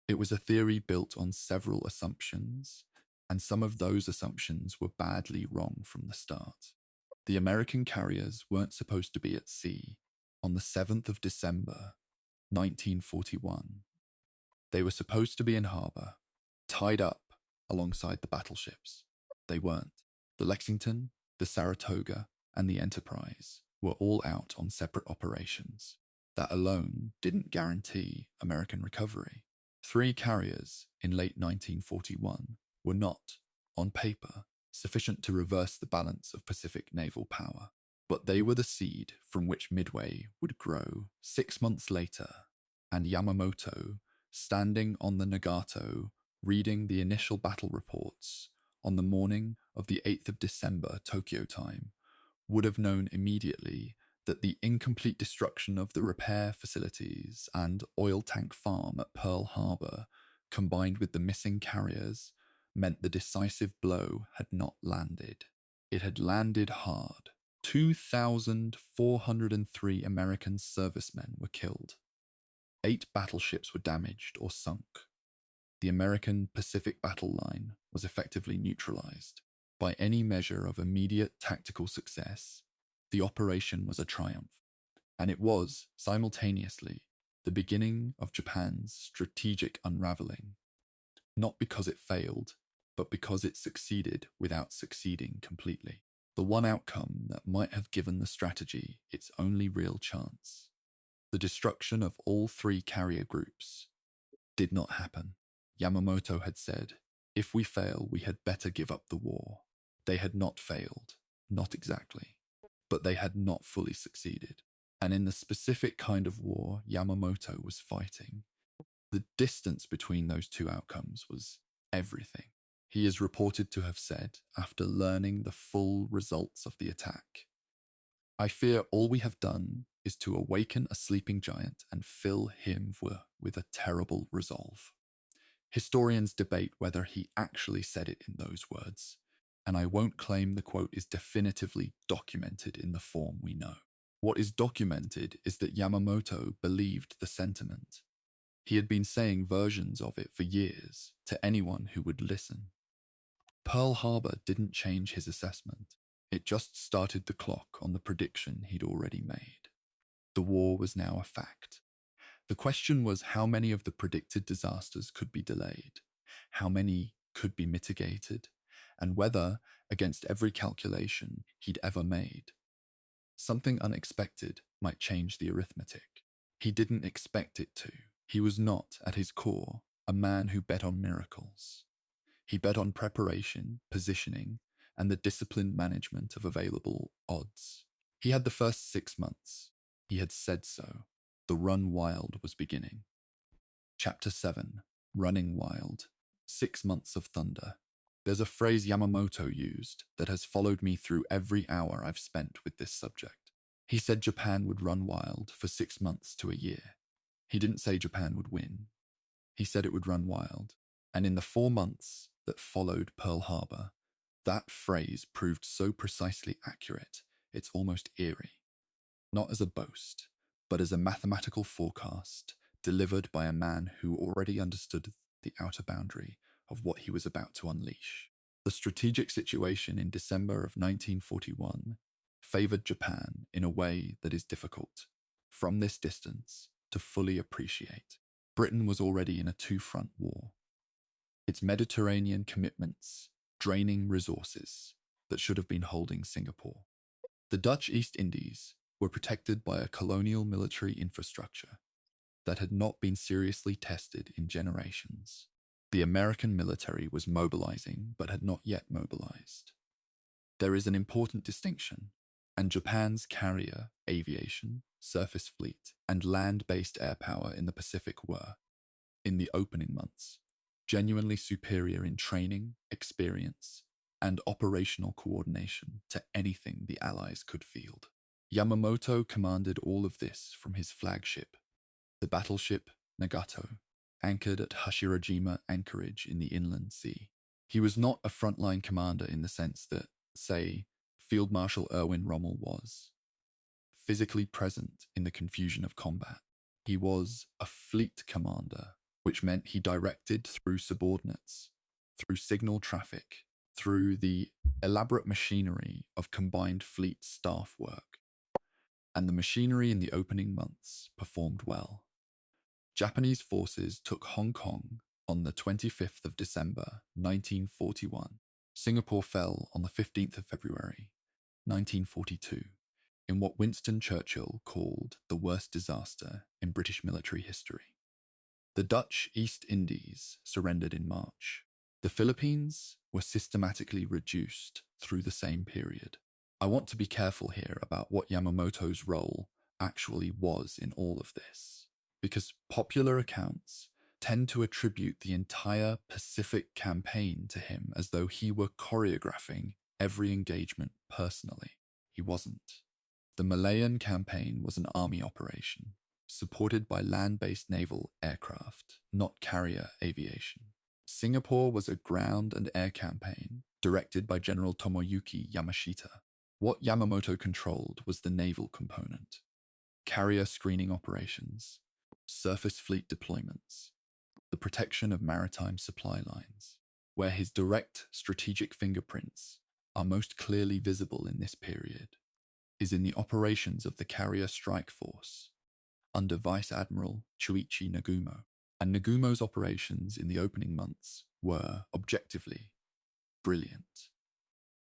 It was a theory built on several assumptions, and some of those assumptions were badly wrong from the start. The American carriers weren't supposed to be at sea on the 7th of December, 1941. They were supposed to be in harbor, tied up alongside the battleships. They weren't. The Lexington, the Saratoga, and the Enterprise were all out on separate operations. That alone didn't guarantee American recovery. 3 carriers in late 1941 were not, on paper, sufficient to reverse the balance of Pacific naval power, but they were the seed from which Midway would grow 6 months later, and Yamamoto, standing on the Nagato, reading the initial battle reports on the morning of the 8th of December Tokyo time, would have known immediately that the incomplete destruction of the repair facilities and oil tank farm at Pearl Harbor, combined with the missing carriers, meant the decisive blow had not landed. It had landed hard. 2,403 American servicemen were killed. 8 battleships were damaged or sunk. The American Pacific battle line was effectively neutralized. By any measure of immediate tactical success, the operation was a triumph, and it was, simultaneously, the beginning of Japan's strategic unraveling, not because it failed, but because it succeeded without succeeding completely. The one outcome that might have given the strategy its only real chance, the destruction of all 3 carrier groups, did not happen. Yamamoto had said, if we fail, we had better give up the war. They had not failed, not exactly. but they had not fully succeeded. And in the specific kind of war Yamamoto was fighting, the distance between those two outcomes was everything. He is reported to have said, after learning the full results of the attack, "I fear all we have done is to awaken a sleeping giant and fill him with a terrible resolve." Historians debate whether he actually said it in those words, and I won't claim the quote is definitively documented in the form we know. What is documented is that Yamamoto believed the sentiment. He had been saying versions of it for years to anyone who would listen. Pearl Harbor didn't change his assessment. It just started the clock on the prediction he'd already made. The war was now a fact. The question was how many of the predicted disasters could be delayed, how many could be mitigated, and whether, against every calculation he'd ever made, something unexpected might change the arithmetic. He didn't expect it to. He was not, at his core, a man who bet on miracles. He bet on preparation, positioning, and the disciplined management of available odds. He had the first 6 months. He had said so. The run wild was beginning. Chapter 7, Running Wild. 6 months of thunder. There's a phrase Yamamoto used that has followed me through every hour I've spent with this subject. He said Japan would run wild for 6 months to a year. He didn't say Japan would win. He said it would run wild. And in the 4 months that followed Pearl Harbor, that phrase proved so precisely accurate, it's almost eerie. Not as a boast, but as a mathematical forecast delivered by a man who already understood the outer boundary of what he was about to unleash. The strategic situation in December of 1941 favored Japan in a way that is difficult, from this distance, to fully appreciate. Britain was already in a two-front war. Its Mediterranean commitments draining resources that should have been holding Singapore. The Dutch East Indies were protected by a colonial military infrastructure that had not been seriously tested in generations. The American military was mobilizing but had not yet mobilized. There is an important distinction, and Japan's carrier, aviation, surface fleet, and land-based air power in the Pacific were, in the opening months, genuinely superior in training, experience, and operational coordination to anything the Allies could field. Yamamoto commanded all of this from his flagship, the battleship Nagato, anchored at Hashirajima Anchorage in the Inland Sea. He was not a frontline commander in the sense that, say, Field Marshal Erwin Rommel was, physically present in the confusion of combat. He was a fleet commander, which meant he directed through subordinates, through signal traffic, through the elaborate machinery of combined fleet staff work. And the machinery in the opening months performed well. Japanese forces took Hong Kong on the 25th of December, 1941. Singapore fell on the 15th of February, 1942, in what Winston Churchill called the worst disaster in British military history. The Dutch East Indies surrendered in March. The Philippines were systematically reduced through the same period. I want to be careful here about what Yamamoto's role actually was in all of this, because popular accounts tend to attribute the entire Pacific campaign to him as though he were choreographing every engagement personally. He wasn't. The Malayan campaign was an army operation, supported by land-based naval aircraft, not carrier aviation. Singapore was a ground and air campaign directed by General Tomoyuki Yamashita. What Yamamoto controlled was the naval component, carrier screening operations, surface fleet deployments, the protection of maritime supply lines. Where his direct strategic fingerprints are most clearly visible in this period is in the operations of the carrier strike force under Vice Admiral Chuichi Nagumo. And Nagumo's operations in the opening months were, objectively, brilliant.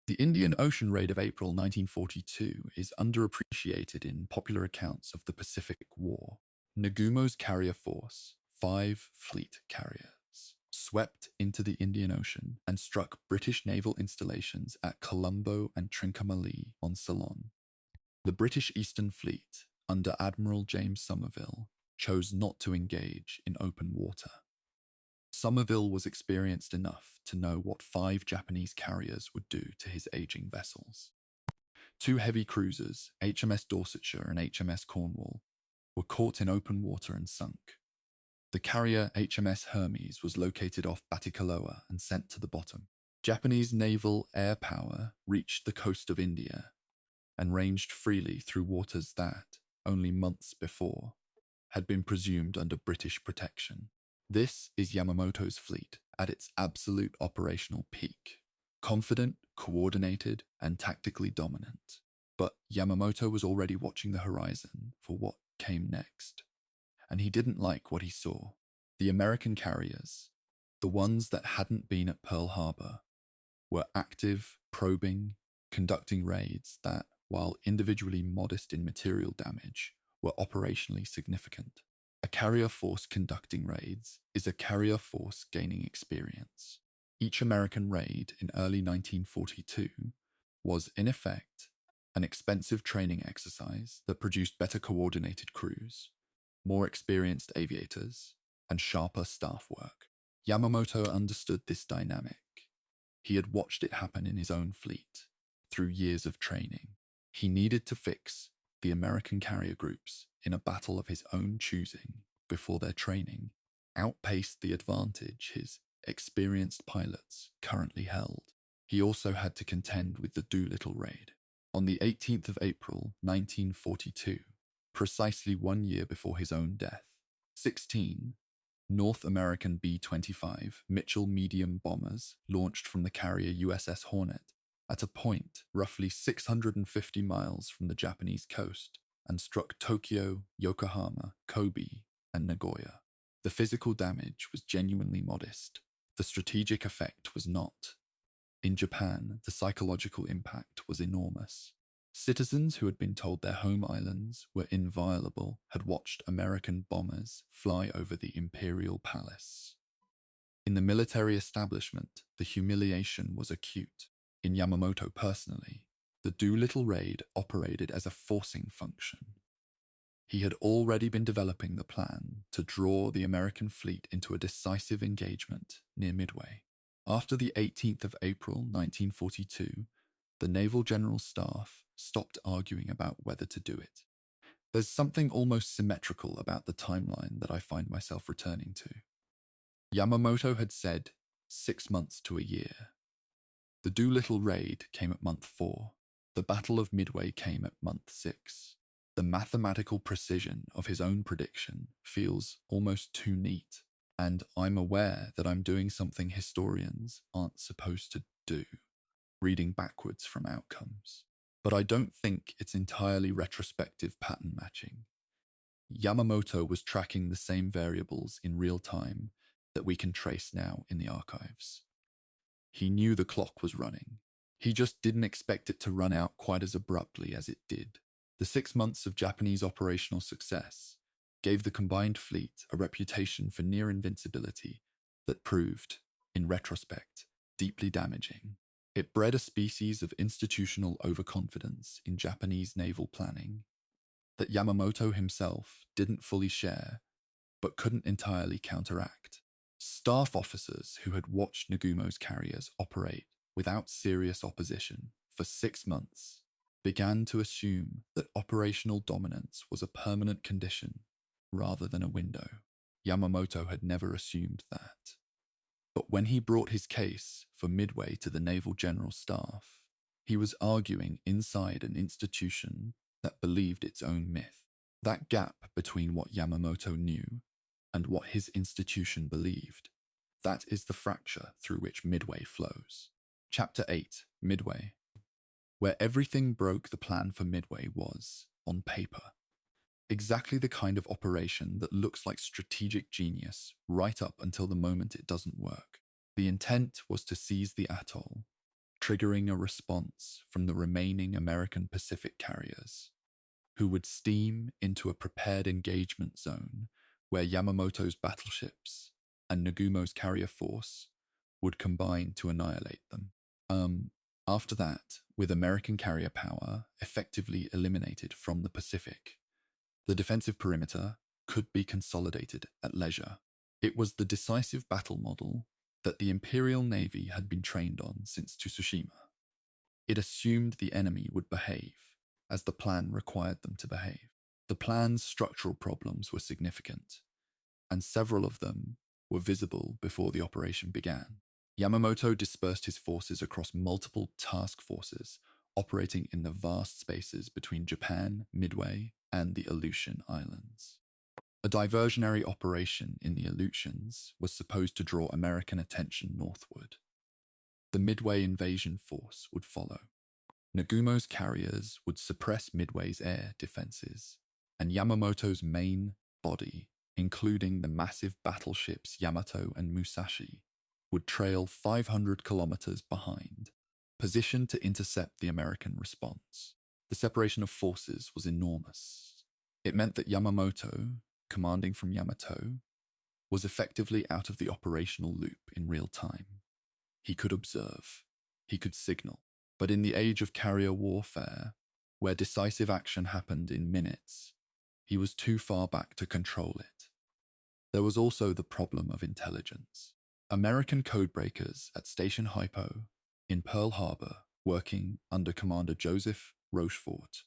The Indian Ocean Raid of April 1942 is underappreciated in popular accounts of the Pacific War. Nagumo's carrier force, 5 fleet carriers, swept into the Indian Ocean and struck British naval installations at Colombo and Trincomalee on Ceylon. The British Eastern Fleet, under Admiral James Somerville, chose not to engage in open water. Somerville was experienced enough to know what 5 Japanese carriers would do to his aging vessels. 2 heavy cruisers, HMS Dorsetshire and HMS Cornwall, were caught in open water and sunk. The carrier HMS Hermes was located off Batticaloa and sent to the bottom. Japanese naval air power reached the coast of India and ranged freely through waters that, only months before, had been presumed under British protection. This is Yamamoto's fleet at its absolute operational peak, confident, coordinated, and tactically dominant. But Yamamoto was already watching the horizon for what came next, and he didn't like what he saw. The American carriers, the ones that hadn't been at Pearl Harbor, were active, probing, conducting raids that, while individually modest in material damage, were operationally significant. A carrier force conducting raids is a carrier force gaining experience. Each American raid in early 1942 was, in effect, an expensive training exercise that produced better coordinated crews, more experienced aviators, and sharper staff work. Yamamoto understood this dynamic. He had watched it happen in his own fleet, through years of training. He needed to fix the American carrier groups in a battle of his own choosing before their training outpaced the advantage his experienced pilots currently held. He also had to contend with the Doolittle raid. On the 18th of April, 1942, precisely 1 year before his own death, 16 North American B-25 Mitchell medium bombers launched from the carrier USS Hornet at a point roughly 650 miles from the Japanese coast and struck Tokyo, Yokohama, Kobe, and Nagoya. The physical damage was genuinely modest. The strategic effect was not. In Japan, the psychological impact was enormous. Citizens who had been told their home islands were inviolable had watched American bombers fly over the imperial palace. In the military establishment, the humiliation was acute. In Yamamoto personally, the Doolittle raid operated as a forcing function. He had already been developing the plan to draw the American fleet into a decisive engagement near Midway. After the 18th of April, 1942, the Naval General Staff stopped arguing about whether to do it. There's something almost symmetrical about the timeline that I find myself returning to. Yamamoto had said 6 months to a year. The Doolittle raid came at month 4. The Battle of Midway came at month 6. The mathematical precision of his own prediction feels almost too neat, and I'm aware that I'm doing something historians aren't supposed to do, reading backwards from outcomes. But I don't think it's entirely retrospective pattern matching. Yamamoto was tracking the same variables in real time that we can trace now in the archives. He knew the clock was running. He just didn't expect it to run out quite as abruptly as it did. The 6 months of Japanese operational success gave the combined fleet a reputation for near invincibility that proved, in retrospect, deeply damaging. It bred a species of institutional overconfidence in Japanese naval planning that Yamamoto himself didn't fully share, but couldn't entirely counteract. Staff officers who had watched Nagumo's carriers operate without serious opposition for 6 months began to assume that operational dominance was a permanent condition rather than a window. Yamamoto had never assumed that. But when he brought his case for Midway to the Naval General Staff, he was arguing inside an institution that believed its own myth. That gap between what Yamamoto knew and what his institution believed, that is the fracture through which Midway flows. Chapter 8, Midway. Where everything broke, the plan for Midway was, on paper, exactly the kind of operation that looks like strategic genius right up until the moment it doesn't work. The intent was to seize the atoll, triggering a response from the remaining American Pacific carriers, who would steam into a prepared engagement zone where Yamamoto's battleships and Nagumo's carrier force would combine to annihilate them. After that, with American carrier power effectively eliminated from the Pacific, the defensive perimeter could be consolidated at leisure. It was the decisive battle model that the Imperial Navy had been trained on since Tsushima. It assumed the enemy would behave as the plan required them to behave. The plan's structural problems were significant, and several of them were visible before the operation began. Yamamoto dispersed his forces across multiple task forces operating in the vast spaces between Japan, Midway, and the Aleutian Islands. A diversionary operation in the Aleutians was supposed to draw American attention northward. The Midway invasion force would follow. Nagumo's carriers would suppress Midway's air defenses, and Yamamoto's main body, including the massive battleships Yamato and Musashi, would trail 500 kilometers behind, positioned to intercept the American response. The separation of forces was enormous. It meant that Yamamoto, commanding from Yamato, was effectively out of the operational loop in real time. He could observe, he could signal, but in the age of carrier warfare, where decisive action happened in minutes, he was too far back to control it. There was also the problem of intelligence. American codebreakers at Station Hypo in Pearl Harbor, working under Commander Joseph Rochefort,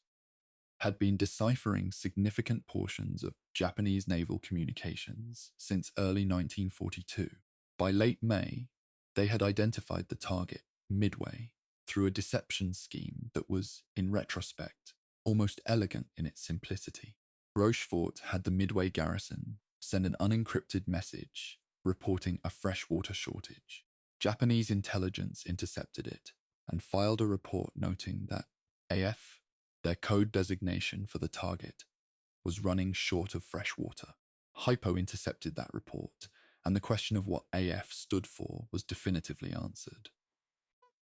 had been deciphering significant portions of Japanese naval communications since early 1942. By late May, they had identified the target, Midway, through a deception scheme that was, in retrospect, almost elegant in its simplicity. Rochefort had the Midway garrison send an unencrypted message reporting a freshwater shortage. Japanese intelligence intercepted it and filed a report noting that AF, their code designation for the target, was running short of fresh water. Hypo intercepted that report, and the question of what AF stood for was definitively answered.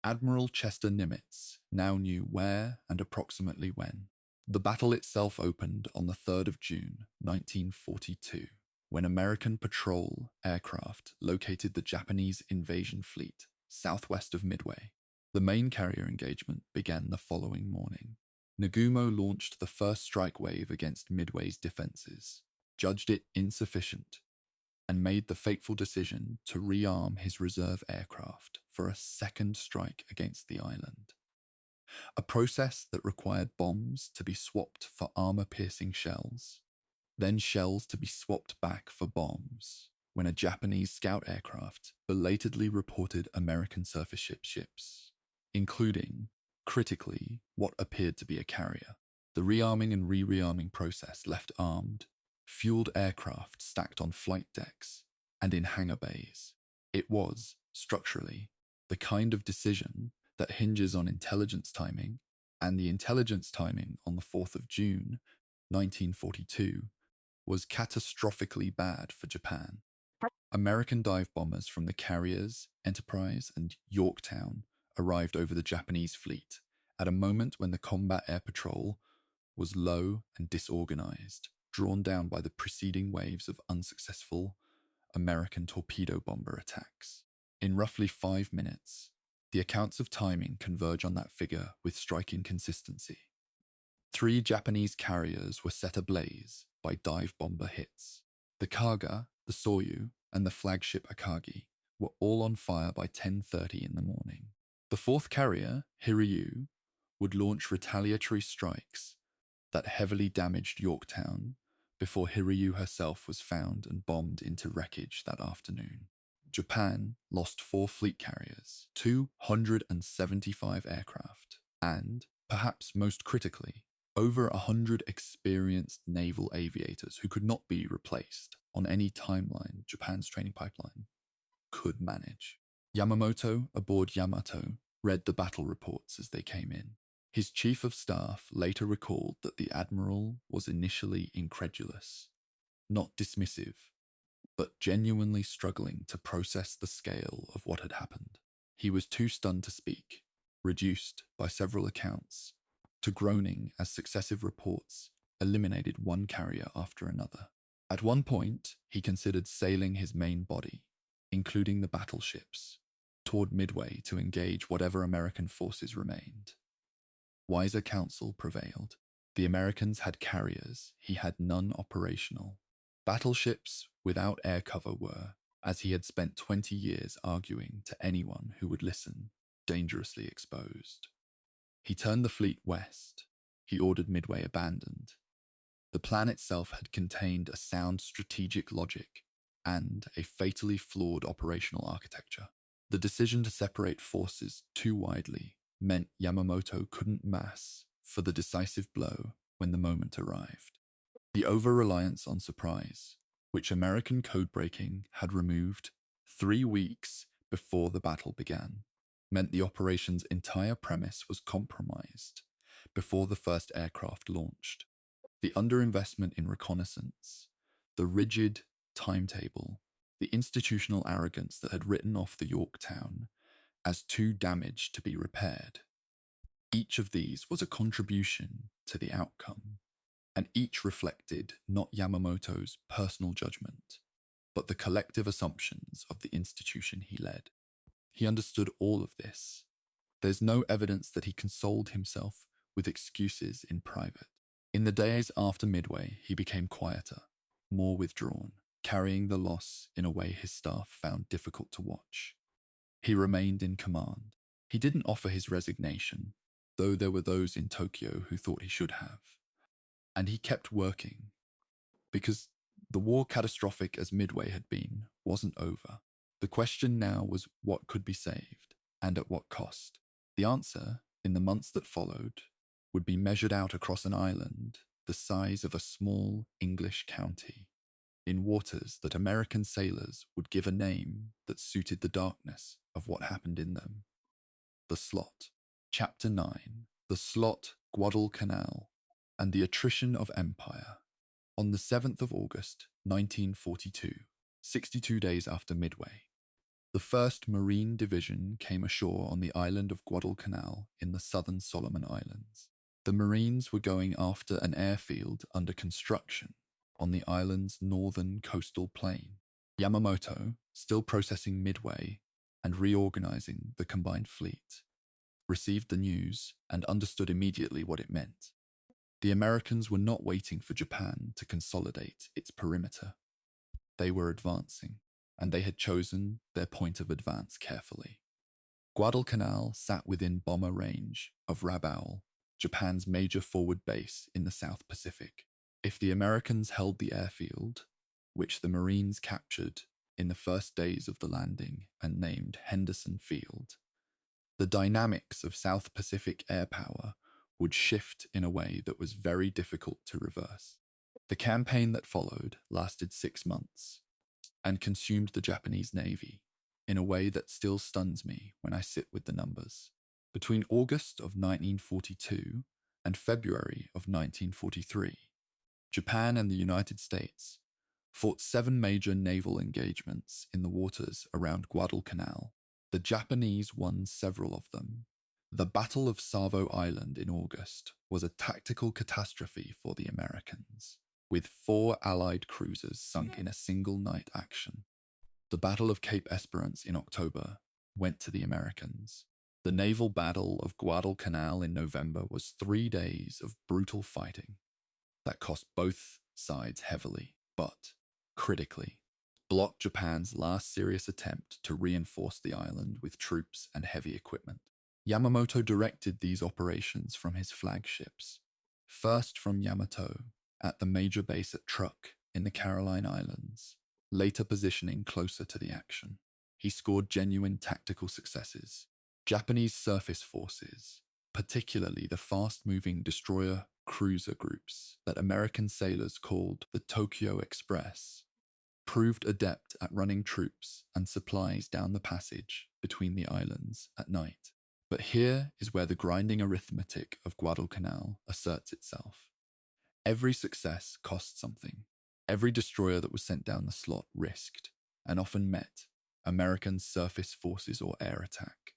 Admiral Chester Nimitz now knew where and approximately when. The battle itself opened on the 3rd of June, 1942, when American patrol aircraft located the Japanese invasion fleet southwest of Midway. The main carrier engagement began the following morning. Nagumo launched the first strike wave against Midway's defenses, judged it insufficient, and made the fateful decision to rearm his reserve aircraft for a second strike against the island. A process that required bombs to be swapped for armor-piercing shells, then shells to be swapped back for bombs, when a Japanese scout aircraft belatedly reported American surface ships, including, critically, what appeared to be a carrier. The rearming and re-rearming process left armed, fueled aircraft stacked on flight decks and in hangar bays. It was, structurally, the kind of decision that hinges on intelligence timing, and the intelligence timing on the 4th of June, 1942, was catastrophically bad for Japan. American dive bombers from the carriers Enterprise and Yorktown arrived over the Japanese fleet at a moment when the combat air patrol was low and disorganized, drawn down by the preceding waves of unsuccessful American torpedo bomber attacks. In roughly 5 minutes, the accounts of timing converge on that figure with striking consistency. 3 Japanese carriers were set ablaze by dive bomber hits. The Kaga, the Soryu, and the flagship Akagi were all on fire by 10:30 in the morning. The 4th carrier, Hiryu, would launch retaliatory strikes that heavily damaged Yorktown before Hiryu herself was found and bombed into wreckage that afternoon. Japan lost 4 fleet carriers, 275 aircraft, and, perhaps most critically, over 100 experienced naval aviators who could not be replaced on any timeline Japan's training pipeline could manage. Yamamoto, aboard Yamato, read the battle reports as they came in. His chief of staff later recalled that the admiral was initially incredulous, not dismissive, but genuinely struggling to process the scale of what had happened. He was too stunned to speak, reduced, by several accounts, to groaning as successive reports eliminated one carrier after another. At one point, he considered sailing his main body, including the battleships, toward Midway to engage whatever American forces remained. Wiser counsel prevailed. The Americans had carriers, he had none operational. Battleships without air cover were, as he had spent 20 years arguing to anyone who would listen, dangerously exposed. He turned the fleet west. He ordered Midway abandoned. The plan itself had contained a sound strategic logic and a fatally flawed operational architecture. The decision to separate forces too widely meant Yamamoto couldn't mass for the decisive blow when the moment arrived. The over-reliance on surprise, which American code-breaking had removed 3 weeks before the battle began, meant the operation's entire premise was compromised before the first aircraft launched. The underinvestment in reconnaissance, the rigid timetable, the institutional arrogance that had written off the Yorktown as too damaged to be repaired. Each of these was a contribution to the outcome, and each reflected not Yamamoto's personal judgment, but the collective assumptions of the institution he led. He understood all of this. There's no evidence that he consoled himself with excuses in private. In the days after Midway, he became quieter, more withdrawn, carrying the loss in a way his staff found difficult to watch. He remained in command. He didn't offer his resignation, though there were those in Tokyo who thought he should have. And he kept working, because the war, catastrophic as Midway had been, wasn't over. The question now was what could be saved, and at what cost. The answer, in the months that followed, would be measured out across an island the size of a small English county, in waters that American sailors would give a name that suited the darkness of what happened in them. The Slot. Chapter 9. The Slot, Guadalcanal, and the Attrition of Empire. On the 7th of August, 1942, 62 days after Midway, the 1st Marine Division came ashore on the island of Guadalcanal in the southern Solomon Islands. The Marines were going after an airfield under construction on the island's northern coastal plain. Yamamoto, still processing Midway and reorganizing the combined fleet, received the news and understood immediately what it meant. The Americans were not waiting for Japan to consolidate its perimeter. They were advancing, and they had chosen their point of advance carefully. Guadalcanal sat within bomber range of Rabaul, Japan's major forward base in the South Pacific. If the Americans held the airfield, which the Marines captured in the first days of the landing and named Henderson Field, the dynamics of South Pacific air power would shift in a way that was very difficult to reverse. The campaign that followed lasted 6 months and consumed the Japanese Navy in a way that still stuns me when I sit with the numbers. Between August of 1942 and February of 1943, Japan and the United States fought 7 major naval engagements in the waters around Guadalcanal. The Japanese won several of them. The Battle of Savo Island in August was a tactical catastrophe for the Americans, with 4 Allied cruisers sunk in a single night action. The Battle of Cape Esperance in October went to the Americans. The naval battle of Guadalcanal in November was 3 days of brutal fighting that cost both sides heavily, but, critically, blocked Japan's last serious attempt to reinforce the island with troops and heavy equipment. Yamamoto directed these operations from his flagships, first from Yamato at the major base at Truk in the Caroline Islands, later positioning closer to the action. He scored genuine tactical successes. Japanese surface forces, particularly the fast-moving destroyer-cruiser groups that American sailors called the Tokyo Express, proved adept at running troops and supplies down the passage between the islands at night. But here is where the grinding arithmetic of Guadalcanal asserts itself. Every success cost something. Every destroyer that was sent down the slot risked, and often met, American surface forces or air attack.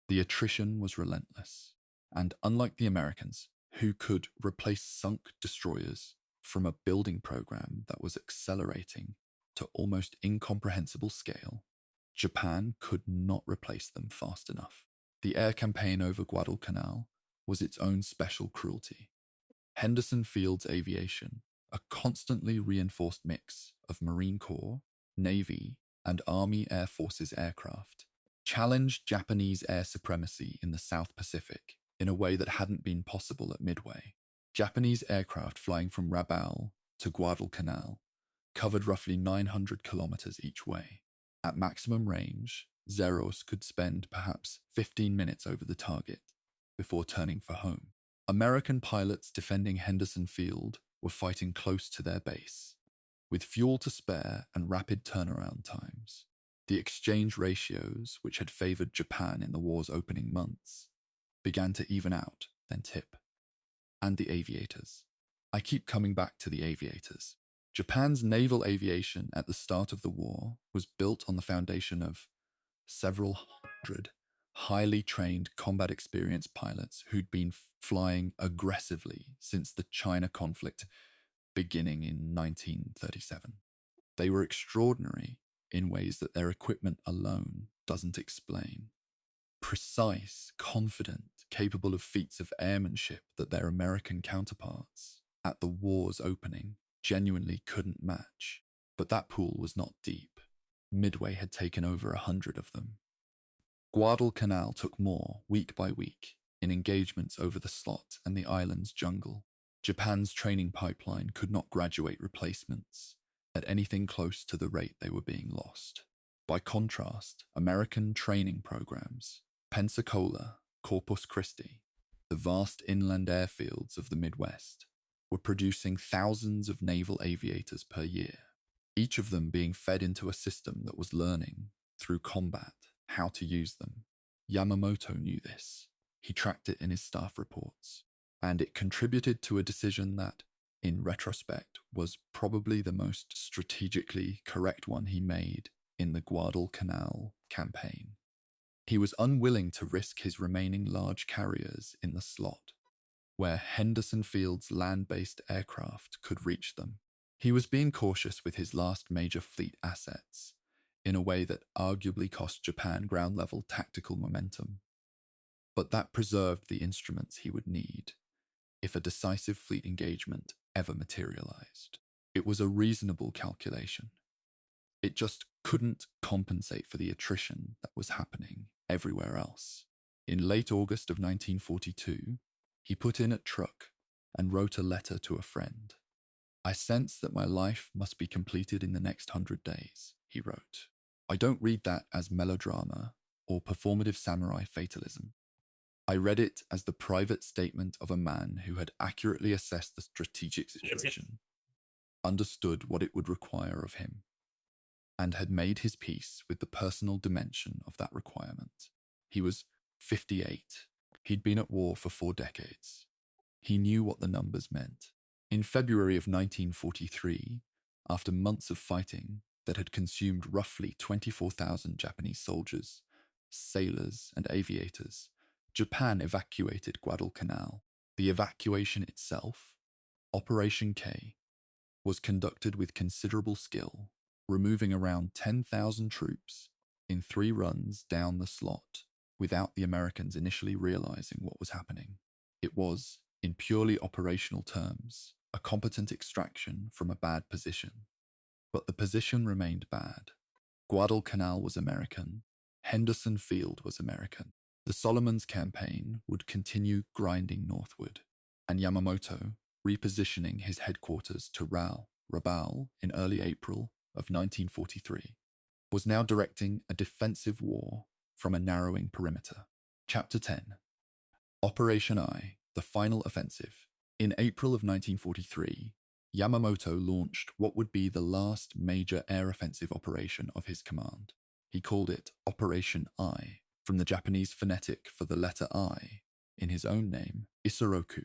The attrition was relentless, and unlike the Americans, who could replace sunk destroyers from a building program that was accelerating to almost incomprehensible scale, Japan could not replace them fast enough. The air campaign over Guadalcanal was its own special cruelty. Henderson Field's aviation, a constantly reinforced mix of Marine Corps, Navy, and Army Air Forces aircraft, challenged Japanese air supremacy in the South Pacific in a way that hadn't been possible at Midway. Japanese aircraft flying from Rabaul to Guadalcanal covered roughly 900 kilometers each way. At maximum range, Zeros could spend perhaps 15 minutes over the target before turning for home. American pilots defending Henderson Field were fighting close to their base. With fuel to spare and rapid turnaround times, the exchange ratios, which had favored Japan in the war's opening months, began to even out, then tip. And the aviators. I keep coming back to the aviators. Japan's naval aviation at the start of the war was built on the foundation of several hundred highly trained combat experienced pilots who'd been flying aggressively since the China conflict beginning in 1937. They were extraordinary in ways that their equipment alone doesn't explain. Precise, confident, capable of feats of airmanship that their American counterparts at the war's opening genuinely couldn't match. But that pool was not deep. Midway had taken over 100 of them. Guadalcanal took more, week by week, in engagements over the slot and the island's jungle. Japan's training pipeline could not graduate replacements at anything close to the rate they were being lost. By contrast, American training programs, Pensacola, Corpus Christi, the vast inland airfields of the Midwest, were producing thousands of naval aviators per year, each of them being fed into a system that was learning, through combat, how to use them. Yamamoto knew this. He tracked it in his staff reports, and it contributed to a decision that, in retrospect, was probably the most strategically correct one he made in the Guadalcanal campaign. He was unwilling to risk his remaining large carriers in the slot, where Henderson Field's land-based aircraft could reach them. He was being cautious with his last major fleet assets, in a way that arguably cost Japan ground-level tactical momentum. But that preserved the instruments he would need if a decisive fleet engagement ever materialized. It was a reasonable calculation. It just couldn't compensate for the attrition that was happening everywhere else. In late August of 1942, he put in at Truk and wrote a letter to a friend. "I sense that my life must be completed in the next 100 days, he wrote. I don't read that as melodrama or performative samurai fatalism. I read it as the private statement of a man who had accurately assessed the strategic situation, understood what it would require of him, and had made his peace with the personal dimension of that requirement. He was 58. He'd been at war for 4 decades. He knew what the numbers meant. In February of 1943, after months of fighting that had consumed roughly 24,000 Japanese soldiers, sailors, and aviators, Japan evacuated Guadalcanal. The evacuation itself, Operation K, was conducted with considerable skill, removing around 10,000 troops in 3 runs down the slot without the Americans initially realizing what was happening. It was, in purely operational terms, a competent extraction from a bad position. But the position remained bad. Guadalcanal was American. Henderson Field was American. The Solomons campaign would continue grinding northward, and Yamamoto, repositioning his headquarters to Rabaul in early April of 1943, was now directing a defensive war from a narrowing perimeter. Chapter 10. Operation I, the Final Offensive. In April of 1943, Yamamoto launched what would be the last major air offensive operation of his command. He called it Operation I, from the Japanese phonetic for the letter I in his own name, Isoroku,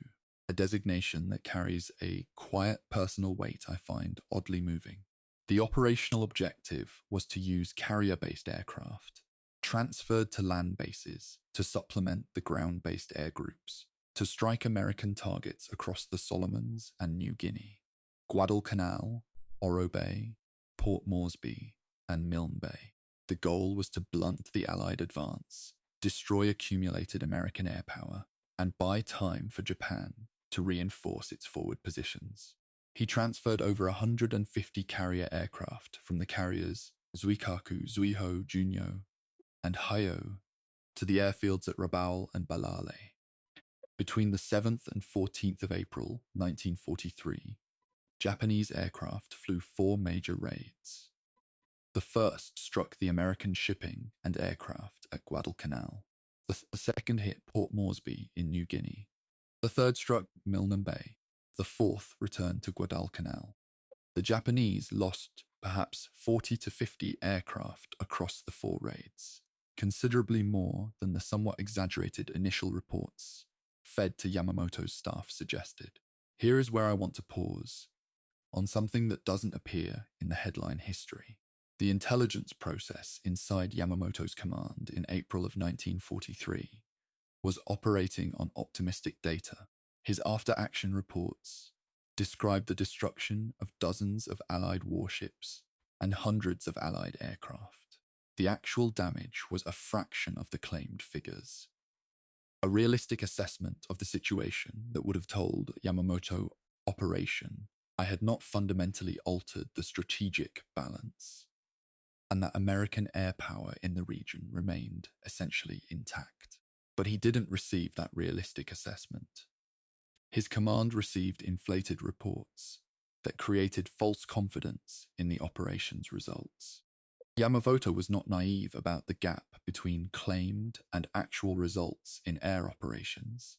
a designation that carries a quiet personal weight I find oddly moving. The operational objective was to use carrier-based aircraft, transferred to land bases to supplement the ground-based air groups, to strike American targets across the Solomons and New Guinea, Guadalcanal, Oro Bay, Port Moresby, and Milne Bay. The goal was to blunt the Allied advance, destroy accumulated American air power, and buy time for Japan to reinforce its forward positions. He transferred over 150 carrier aircraft from the carriers Zuikaku, Zuiho, Junyo, and Hayo to the airfields at Rabaul and Balale. Between the 7th and 14th of April 1943, Japanese aircraft flew 4 major raids. The first struck the American shipping and aircraft at Guadalcanal. The second hit Port Moresby in New Guinea. The third struck Milne Bay. The fourth returned to Guadalcanal. The Japanese lost perhaps 40 to 50 aircraft across the 4 raids, considerably more than the somewhat exaggerated initial reports fed to Yamamoto's staff suggested. Here is where I want to pause on something that doesn't appear in the headline history. The intelligence process inside Yamamoto's command in April of 1943 was operating on optimistic data. His after-action reports described the destruction of dozens of Allied warships and hundreds of Allied aircraft. The actual damage was a fraction of the claimed figures. A realistic assessment of the situation that would have told Yamamoto, "Operation, I had not fundamentally altered the strategic balance, and that American air power in the region remained essentially intact." But he didn't receive that realistic assessment. His command received inflated reports that created false confidence in the operation's results. Yamamoto was not naive about the gap between claimed and actual results in air operations.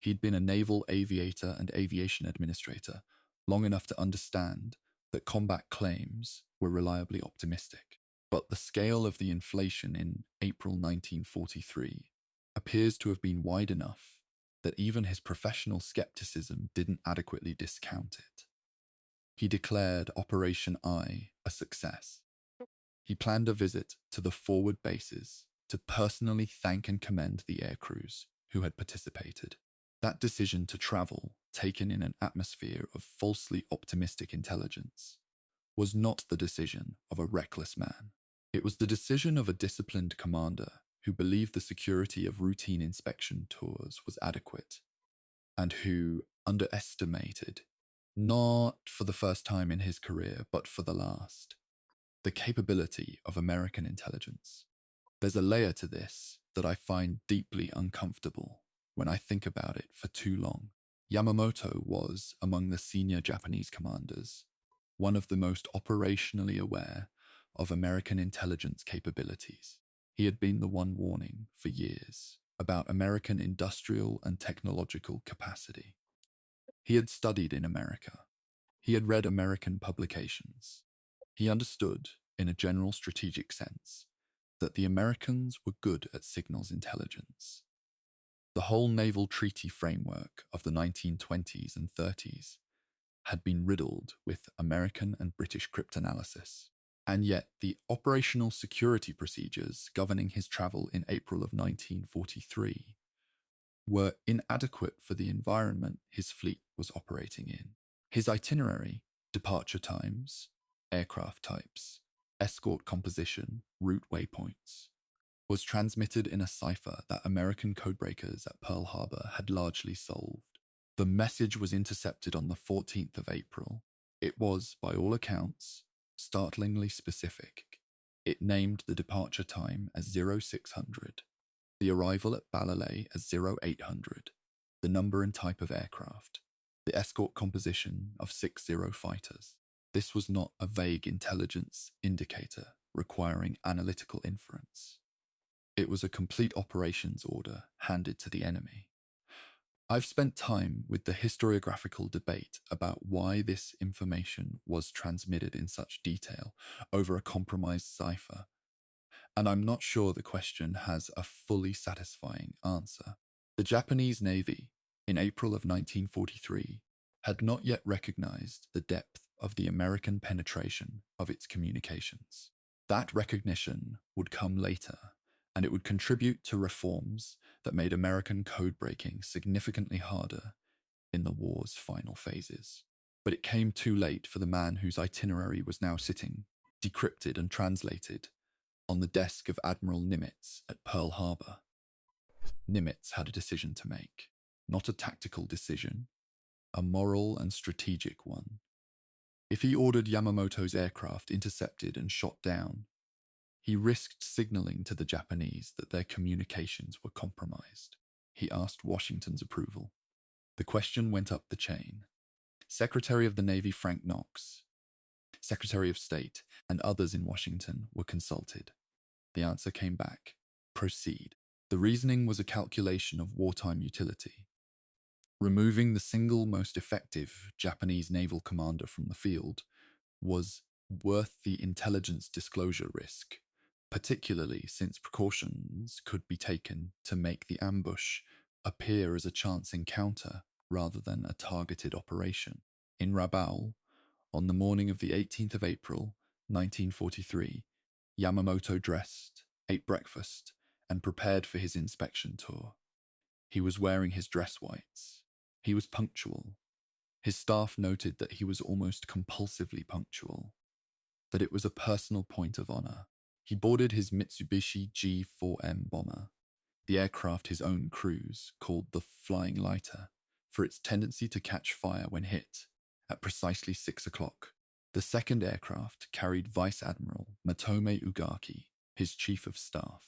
He'd been a naval aviator and aviation administrator long enough to understand that combat claims were reliably optimistic. But the scale of the inflation in April 1943 appears to have been wide enough that even his professional skepticism didn't adequately discount it. He declared Operation I a success. He planned a visit to the forward bases to personally thank and commend the air crews who had participated. That decision to travel, taken in an atmosphere of falsely optimistic intelligence, was not the decision of a reckless man. It was the decision of a disciplined commander who believed the security of routine inspection tours was adequate, and who underestimated, not for the first time in his career, but for the last, the capability of American intelligence. There's a layer to this that I find deeply uncomfortable when I think about it for too long. Yamamoto was, among the senior Japanese commanders, one of the most operationally aware of American intelligence capabilities. He had been the one warning for years about American industrial and technological capacity. He had studied in America. He had read American publications. He understood, in a general strategic sense, that the Americans were good at signals intelligence. The whole naval treaty framework of the 1920s and 30s had been riddled with American and British cryptanalysis. And yet the operational security procedures governing his travel in April of 1943 were inadequate for the environment his fleet was operating in. His itinerary, departure times, aircraft types, escort composition, route waypoints, was transmitted in a cipher that American codebreakers at Pearl Harbor had largely solved. The message was intercepted on the 14th of April. It was, by all accounts, startlingly specific. It named the departure time as 0600, the arrival at Balale as 0800, the number and type of aircraft, the escort composition of 60 fighters. This was not a vague intelligence indicator requiring analytical inference. It was a complete operations order handed to the enemy. I've spent time with the historiographical debate about why this information was transmitted in such detail over a compromised cipher, and I'm not sure the question has a fully satisfying answer. The Japanese Navy, in April of 1943, had not yet recognized the depth of the American penetration of its communications. That recognition would come later, and it would contribute to reforms that made American code-breaking significantly harder in the war's final phases. But it came too late for the man whose itinerary was now sitting, decrypted and translated, on the desk of Admiral Nimitz at Pearl Harbor. Nimitz had a decision to make, not a tactical decision, a moral and strategic one. If he ordered Yamamoto's aircraft intercepted and shot down, he risked signaling to the Japanese that their communications were compromised. He asked Washington's approval. The question went up the chain. Secretary of the Navy Frank Knox, Secretary of State, and others in Washington were consulted. The answer came back: proceed. The reasoning was a calculation of wartime utility. Removing the single most effective Japanese naval commander from the field was worth the intelligence disclosure risk, particularly since precautions could be taken to make the ambush appear as a chance encounter rather than a targeted operation. In Rabaul, on the morning of the 18th of April, 1943, Yamamoto dressed, ate breakfast, and prepared for his inspection tour. He was wearing his dress whites. He was punctual. His staff noted that he was almost compulsively punctual, that it was a personal point of honor. He boarded his Mitsubishi G4M bomber, the aircraft his own crews called the Flying Lighter, for its tendency to catch fire when hit, at precisely 6 o'clock. The second aircraft carried Vice Admiral Matome Ugaki, his chief of staff.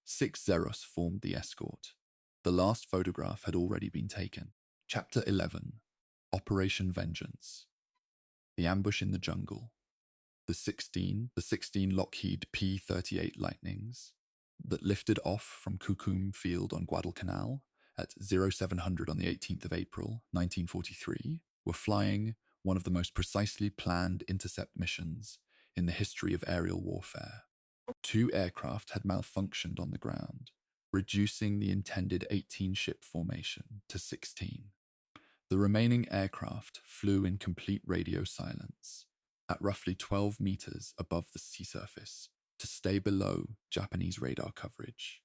6 Zeros formed the escort. The last photograph had already been taken. Chapter 11. Operation Vengeance. The ambush in the jungle. The 16 Lockheed P-38 Lightnings that lifted off from Kukum Field on Guadalcanal at 0700 on the 18th of April, 1943, were flying one of the most precisely planned intercept missions in the history of aerial warfare. 2 aircraft had malfunctioned on the ground, reducing the intended 18-ship formation to 16. The remaining aircraft flew in complete radio silence, at roughly 12 meters above the sea surface, to stay below Japanese radar coverage.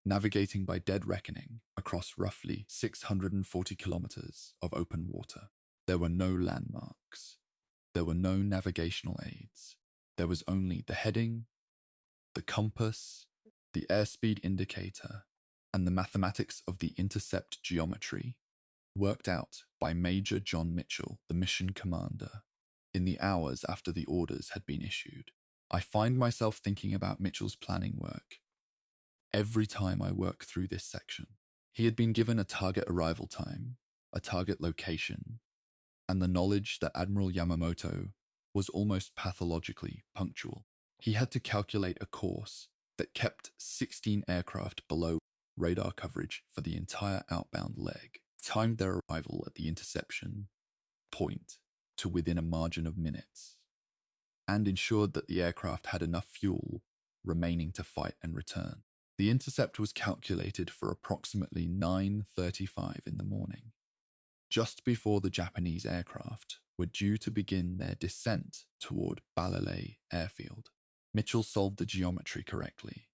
Navigating by dead reckoning across roughly 640 kilometers of open water, there were no landmarks. There were no navigational aids. There was only the heading, the compass, the airspeed indicator, and the mathematics of the intercept geometry, worked out by Major John Mitchell, the mission commander, in the hours after the orders had been issued. I find myself thinking about Mitchell's planning work every time I work through this section. He had been given a target arrival time, a target location, and the knowledge that Admiral Yamamoto was almost pathologically punctual. He had to calculate a course that kept 16 aircraft below radar coverage for the entire outbound leg, timed their arrival at the interception point to within a margin of minutes, and ensured that the aircraft had enough fuel remaining to fight and return. The intercept was calculated for approximately 9:35 in the morning, just before the Japanese aircraft were due to begin their descent toward Balalay airfield. Mitchell solved the geometry correctly.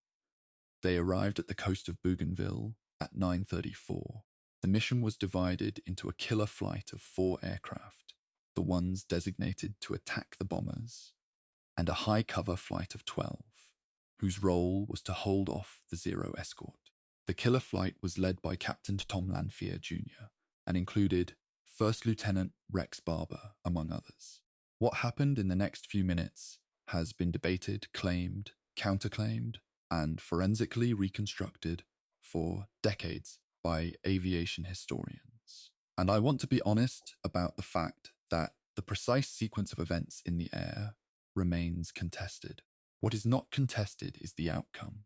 They arrived at the coast of Bougainville at 9:34. The mission was divided into a killer flight of 4 aircraft, the ones designated to attack the bombers, and a high cover flight of 12, whose role was to hold off the Zero escort. The killer flight was led by Captain Tom Lanphier Jr. and included First Lieutenant Rex Barber, among others. What happened in the next few minutes has been debated, claimed, counterclaimed, and forensically reconstructed for decades by aviation historians. And I want to be honest about the fact that the precise sequence of events in the air remains contested. What is not contested is the outcome.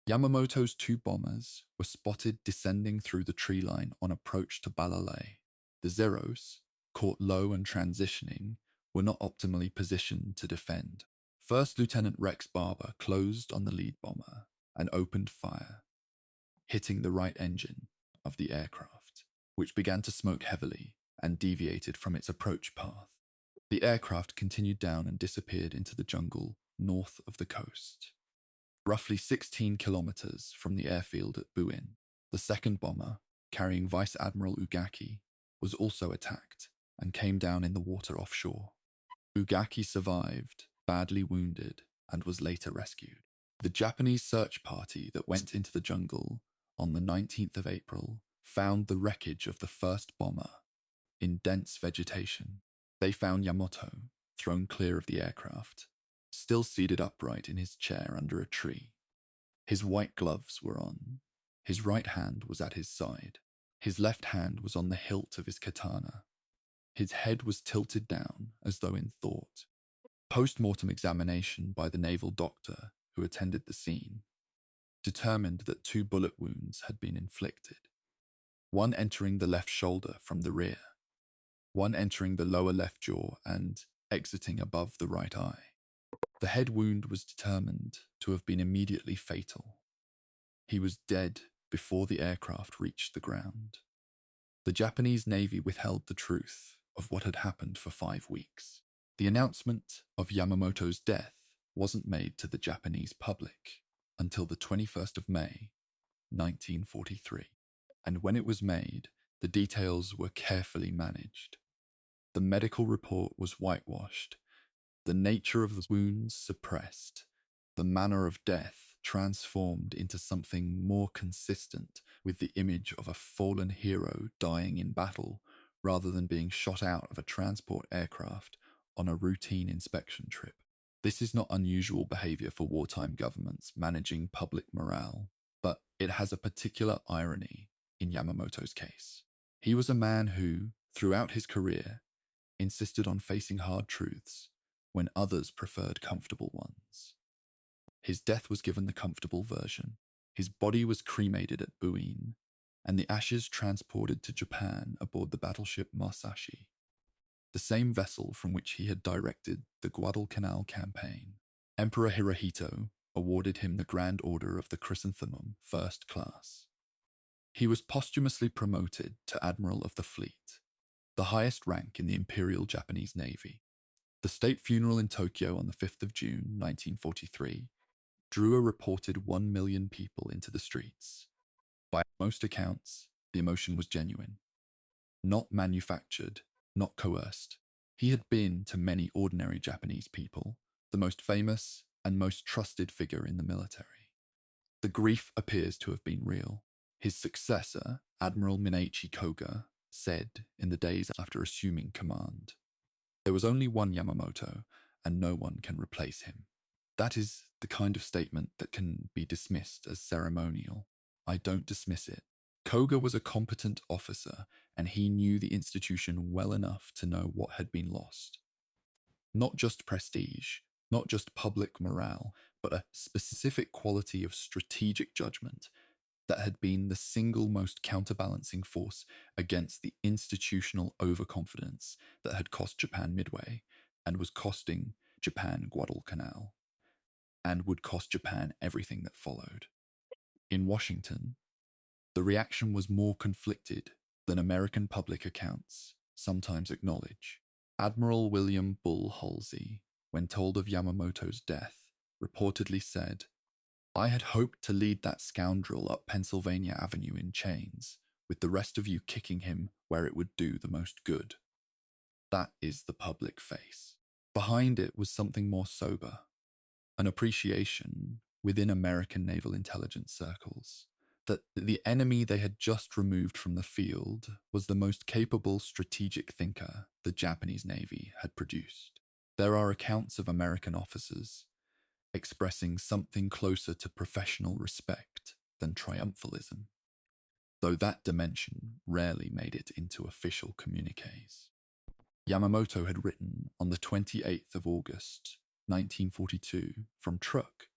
Yamamoto's 2 bombers were spotted descending through the tree line on approach to Balalay. The Zeros, caught low and transitioning, were not optimally positioned to defend. First Lieutenant Rex Barber closed on the lead bomber and opened fire, hitting the right engine of the aircraft, which began to smoke heavily and deviated from its approach path. The aircraft continued down and disappeared into the jungle north of the coast. Roughly 16 kilometers from the airfield at Buin, the second bomber, carrying Vice Admiral Ugaki, was also attacked and came down in the water offshore. Ugaki survived, badly wounded, and was later rescued. The Japanese search party that went into the jungle on the 19th of April found the wreckage of the first bomber in dense vegetation. They found Yamamoto thrown clear of the aircraft, still seated upright in his chair under a tree. His white gloves were on. His right hand was at his side. His left hand was on the hilt of his katana. His head was tilted down as though in thought. Post-mortem examination by the naval doctor who attended the scene determined that 2 bullet wounds had been inflicted, one entering the left shoulder from the rear, one entering the lower left jaw and exiting above the right eye. The head wound was determined to have been immediately fatal. He was dead before the aircraft reached the ground. The Japanese Navy withheld the truth of what had happened for 5 weeks. The announcement of Yamamoto's death wasn't made to the Japanese public until the 21st of May, 1943. And when it was made, the details were carefully managed. The medical report was whitewashed, the nature of the wounds suppressed, the manner of death transformed into something more consistent with the image of a fallen hero dying in battle rather than being shot out of a transport aircraft on a routine inspection trip. This is not unusual behavior for wartime governments managing public morale, but it has a particular irony in Yamamoto's case. He was a man who, throughout his career, insisted on facing hard truths when others preferred comfortable ones. His death was given the comfortable version. His body was cremated at Bougainville, and the ashes transported to Japan aboard the battleship Masashi, the same vessel from which he had directed the Guadalcanal campaign. Emperor Hirohito awarded him the Grand Order of the Chrysanthemum First Class. He was posthumously promoted to Admiral of the Fleet, the highest rank in the Imperial Japanese Navy. The state funeral in Tokyo on the 5th of June, 1943, drew a reported 1 million people into the streets. By most accounts, the emotion was genuine, not manufactured, not coerced. He had been, to many ordinary Japanese people, the most famous and most trusted figure in the military. The grief appears to have been real. His successor, Admiral Mineichi Koga, said in the days after assuming command, "There was only one Yamamoto, and no one can replace him." That is the kind of statement that can be dismissed as ceremonial. I don't dismiss it. Koga was a competent officer, and he knew the institution well enough to know what had been lost. Not just prestige, not just public morale, but a specific quality of strategic judgment that had been the single most counterbalancing force against the institutional overconfidence that had cost Japan Midway and was costing Japan Guadalcanal, and would cost Japan everything that followed. In Washington, the reaction was more conflicted than American public accounts sometimes acknowledge. Admiral William Bull Halsey, when told of Yamamoto's death, reportedly said, "I had hoped to lead that scoundrel up Pennsylvania Avenue in chains, with the rest of you kicking him where it would do the most good." That is the public face. Behind it was something more sober, an appreciation within American naval intelligence circles that the enemy they had just removed from the field was the most capable strategic thinker the Japanese Navy had produced. There are accounts of American officers expressing something closer to professional respect than triumphalism, though that dimension rarely made it into official communiques. Yamamoto had written on the 28th of August, 1942, from Truk,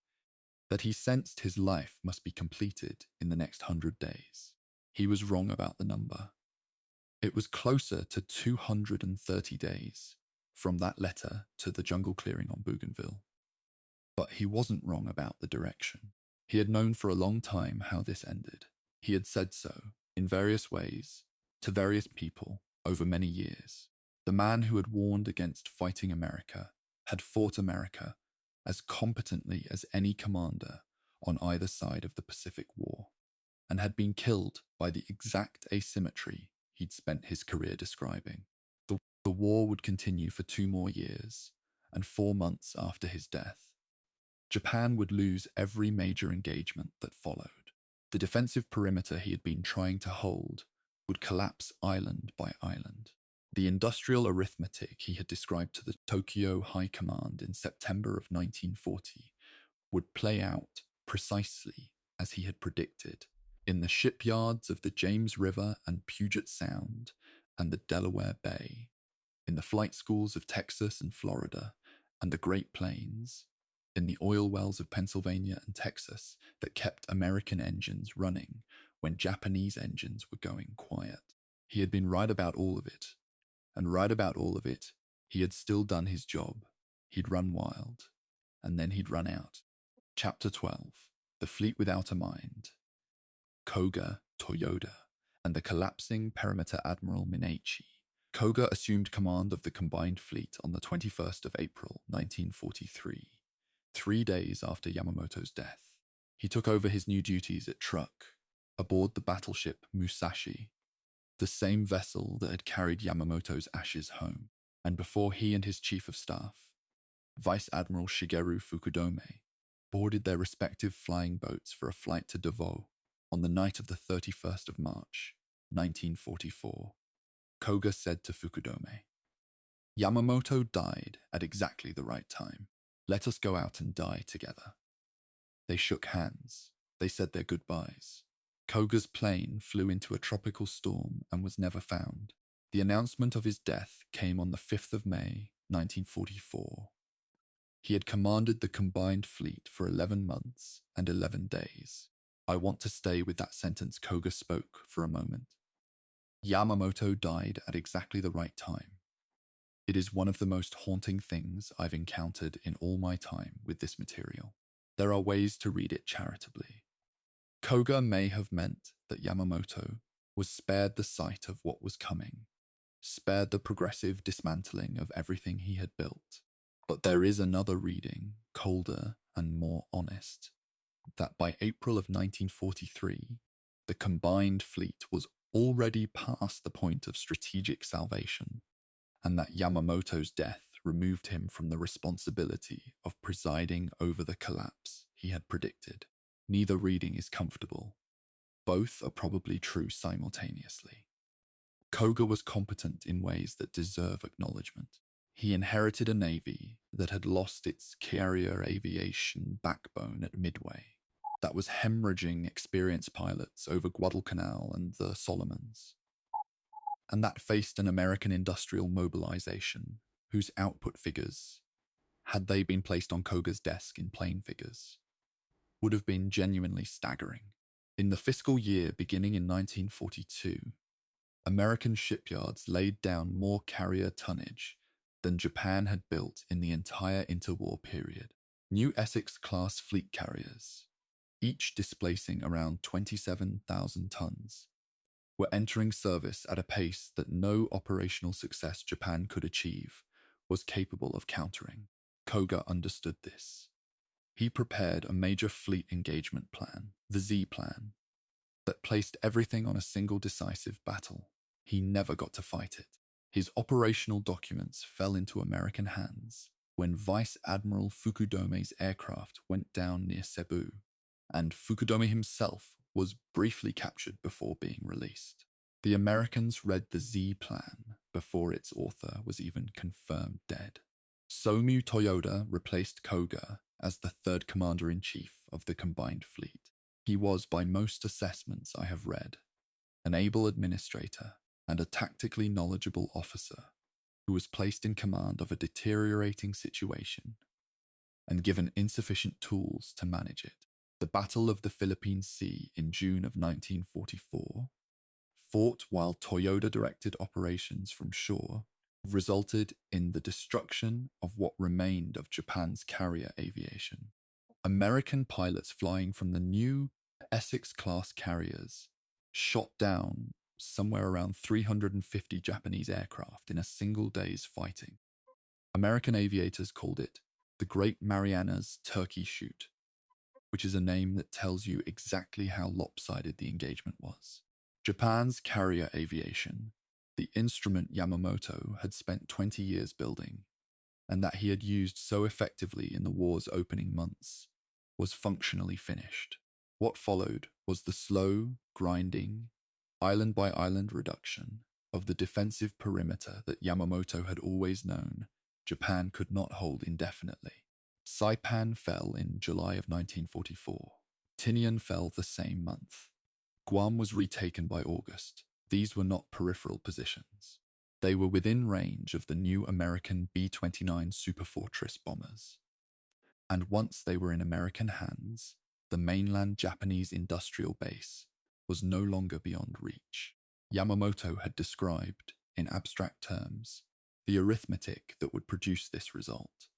that he sensed his life must be completed in the next 100 days. He was wrong about the number. It was closer to 230 days from that letter to the jungle clearing on Bougainville. But he wasn't wrong about the direction. He had known for a long time how this ended. He had said so, in various ways, to various people over many years. The man who had warned against fighting America had fought America as competently as any commander on either side of the Pacific War, and had been killed by the exact asymmetry he'd spent his career describing. The war would continue for 2 more years, and 4 months after his death, Japan would lose every major engagement that followed. The defensive perimeter he had been trying to hold would collapse island by island. The industrial arithmetic he had described to the Tokyo High Command in September of 1940 would play out precisely as he had predicted in the shipyards of the James River and Puget Sound and the Delaware Bay, in the flight schools of Texas and Florida and the Great Plains, in the oil wells of Pennsylvania and Texas that kept American engines running when Japanese engines were going quiet. He had been right about all of it, and right about all of it, he had still done his job. He'd run wild, and then he'd run out. Chapter 12, The Fleet Without a Mind, Koga Toyoda, and the collapsing perimeter Admiral Minachi. Koga assumed command of the combined fleet on the 21st of April, 1943, 3 days after Yamamoto's death. He took over his new duties at Truk, aboard the battleship Musashi, the same vessel that had carried Yamamoto's ashes home, and before he and his chief of staff, Vice Admiral Shigeru Fukudome, boarded their respective flying boats for a flight to Davao on the night of the 31st of March, 1944. Koga said to Fukudome, "Yamamoto died at exactly the right time. Let us go out and die together." They shook hands. They said their goodbyes. Koga's plane flew into a tropical storm and was never found. The announcement of his death came on the 5th of May, 1944. He had commanded the combined fleet for 11 months and 11 days. I want to stay with that sentence Koga spoke for a moment. Yamamoto died at exactly the right time. It is one of the most haunting things I've encountered in all my time with this material. There are ways to read it charitably. Koga may have meant that Yamamoto was spared the sight of what was coming, spared the progressive dismantling of everything he had built. But there is another reading, colder and more honest, that by April of 1943, the combined fleet was already past the point of strategic salvation, and that Yamamoto's death removed him from the responsibility of presiding over the collapse he had predicted. Neither reading is comfortable. Both are probably true simultaneously. Koga was competent in ways that deserve acknowledgement. He inherited a navy that had lost its carrier aviation backbone at Midway, that was hemorrhaging experienced pilots over Guadalcanal and the Solomons, and that faced an American industrial mobilization whose output figures, had they been placed on Koga's desk in plain figures, would have been genuinely staggering. In the fiscal year beginning in 1942, American shipyards laid down more carrier tonnage than Japan had built in the entire interwar period. New Essex-class fleet carriers, each displacing around 27,000 tons, were entering service at a pace that no operational success Japan could achieve was capable of countering. Koga understood this. He prepared a major fleet engagement plan, the Z Plan, that placed everything on a single decisive battle. He never got to fight it. His operational documents fell into American hands when Vice Admiral Fukudome's aircraft went down near Cebu, and Fukudome himself was briefly captured before being released. The Americans read the Z Plan before its author was even confirmed dead. Somu Toyoda replaced Koga as the third commander-in-chief of the combined fleet. He was, by most assessments I have read, an able administrator and a tactically knowledgeable officer who was placed in command of a deteriorating situation and given insufficient tools to manage it. The Battle of the Philippine Sea in June of 1944, fought while Toyoda directed operations from shore, resulted in the destruction of what remained of Japan's carrier aviation. American pilots flying from the new Essex-class carriers shot down somewhere around 350 Japanese aircraft in a single day's fighting. American aviators called it the Great Marianas Turkey Shoot, which is a name that tells you exactly how lopsided the engagement was. Japan's carrier aviation, the instrument Yamamoto had spent 20 years building, and that he had used so effectively in the war's opening months, was functionally finished. What followed was the slow, grinding, island by island reduction of the defensive perimeter that Yamamoto had always known Japan could not hold indefinitely. Saipan fell in July of 1944. Tinian fell the same month. Guam was retaken by August. These were not peripheral positions. They were within range of the new American B-29 Superfortress bombers. And once they were in American hands, the mainland Japanese industrial base was no longer beyond reach. Yamamoto had described, in abstract terms, the arithmetic that would produce this result.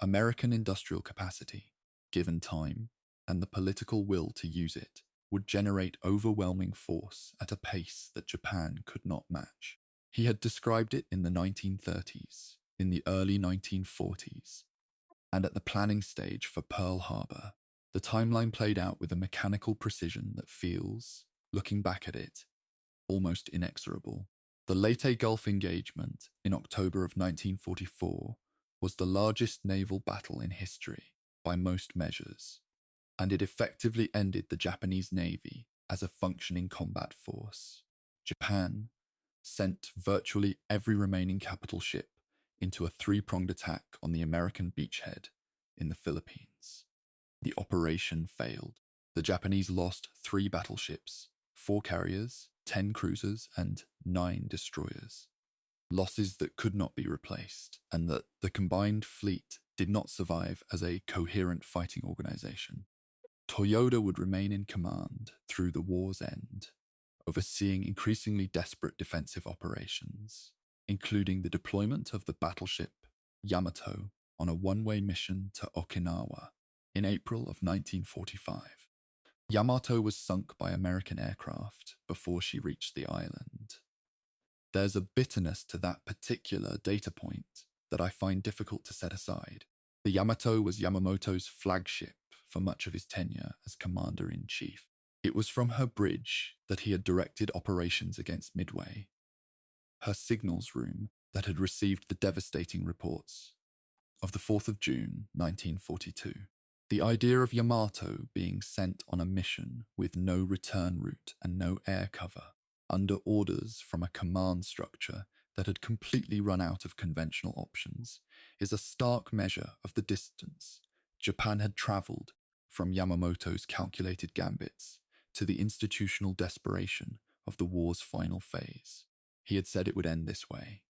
American industrial capacity, given time, and the political will to use it, would generate overwhelming force at a pace that Japan could not match. He had described it in the 1930s, in the early 1940s, and at the planning stage for Pearl Harbor. The timeline played out with a mechanical precision that feels, looking back at it, almost inexorable. The Leyte Gulf engagement in October of 1944 was the largest naval battle in history by most measures, and it effectively ended the Japanese Navy as a functioning combat force. Japan sent virtually every remaining capital ship into a three-pronged attack on the American beachhead in the Philippines. The operation failed. The Japanese lost 3 battleships, 4 carriers, 10 cruisers, and 9 destroyers. Losses that could not be replaced, and that the combined fleet did not survive as a coherent fighting organization. Toyoda would remain in command through the war's end, overseeing increasingly desperate defensive operations, including the deployment of the battleship Yamato on a one-way mission to Okinawa in April of 1945. Yamato was sunk by American aircraft before she reached the island. There's a bitterness to that particular data point that I find difficult to set aside. The Yamato was Yamamoto's flagship for much of his tenure as commander-in-chief. It was from her bridge that he had directed operations against Midway, her signals room that had received the devastating reports of the 4th of June, 1942. The idea of Yamato being sent on a mission with no return route and no air cover, under orders from a command structure that had completely run out of conventional options, is a stark measure of the distance Japan had travelled from Yamamoto's calculated gambits to the institutional desperation of the war's final phase. He had said it would end this way.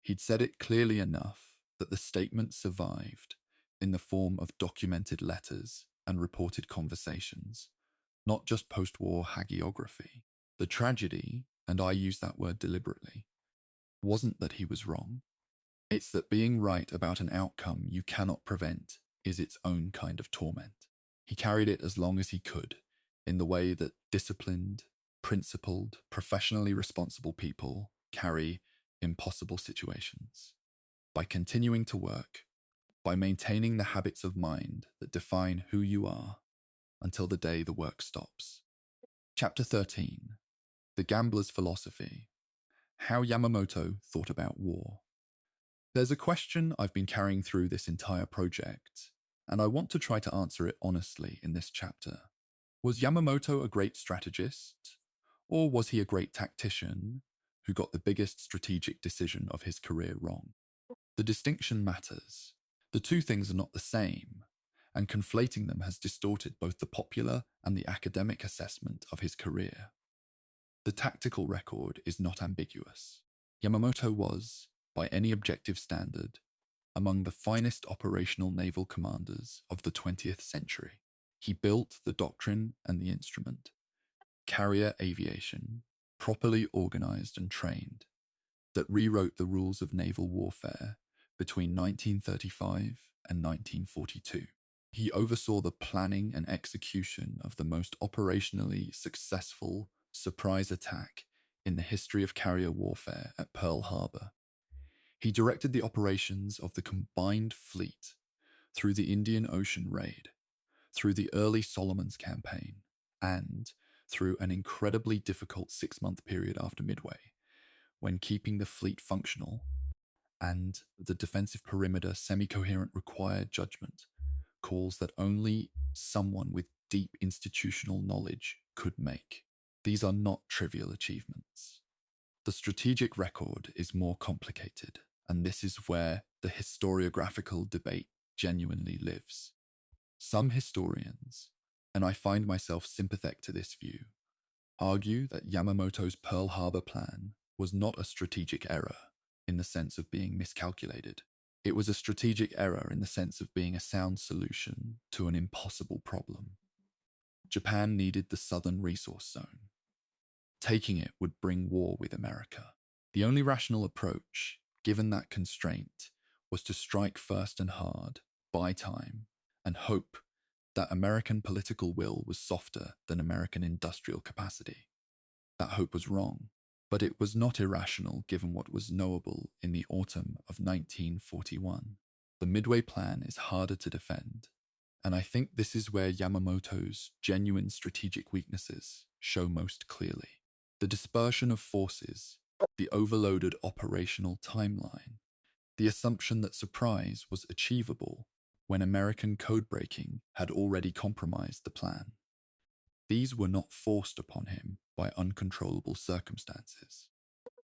He'd said it clearly enough that the statement survived in the form of documented letters and reported conversations, not just post-war hagiography. The tragedy, and I use that word deliberately, wasn't that he was wrong. It's that being right about an outcome you cannot prevent is its own kind of torment. He carried it as long as he could, in the way that disciplined, principled, professionally responsible people carry impossible situations. By continuing to work, by maintaining the habits of mind that define who you are until the day the work stops. Chapter 13. The Gambler's Philosophy. How Yamamoto Thought About War. There's a question I've been carrying through this entire project, and I want to try to answer it honestly in this chapter. Was Yamamoto a great strategist, or was he a great tactician who got the biggest strategic decision of his career wrong? The distinction matters. The two things are not the same, and conflating them has distorted both the popular and the academic assessment of his career. The tactical record is not ambiguous. Yamamoto was, by any objective standard, among the finest operational naval commanders of the 20th century. He built the doctrine and the instrument, carrier aviation, properly organized and trained, that rewrote the rules of naval warfare between 1935 and 1942. He oversaw the planning and execution of the most operationally successful surprise attack in the history of carrier warfare at Pearl Harbor. He directed the operations of the combined fleet through the Indian Ocean raid, through the early Solomons campaign, and through an incredibly difficult 6-month period after Midway, when keeping the fleet functional and the defensive perimeter semi-coherent required judgment, calls that only someone with deep institutional knowledge could make. These are not trivial achievements. The strategic record is more complicated, and this is where the historiographical debate genuinely lives. Some historians, and I find myself sympathetic to this view, argue that Yamamoto's Pearl Harbor plan was not a strategic error in the sense of being miscalculated. It was a strategic error in the sense of being a sound solution to an impossible problem. Japan needed the southern resource zone. Taking it would bring war with America. The only rational approach, given that constraint, was to strike first and hard, buy time, and hope that American political will was softer than American industrial capacity. That hope was wrong, but it was not irrational given what was knowable in the autumn of 1941. The Midway plan is harder to defend, and I think this is where Yamamoto's genuine strategic weaknesses show most clearly. The dispersion of forces, the overloaded operational timeline, the assumption that surprise was achievable when American code-breaking had already compromised the plan. These were not forced upon him by uncontrollable circumstances.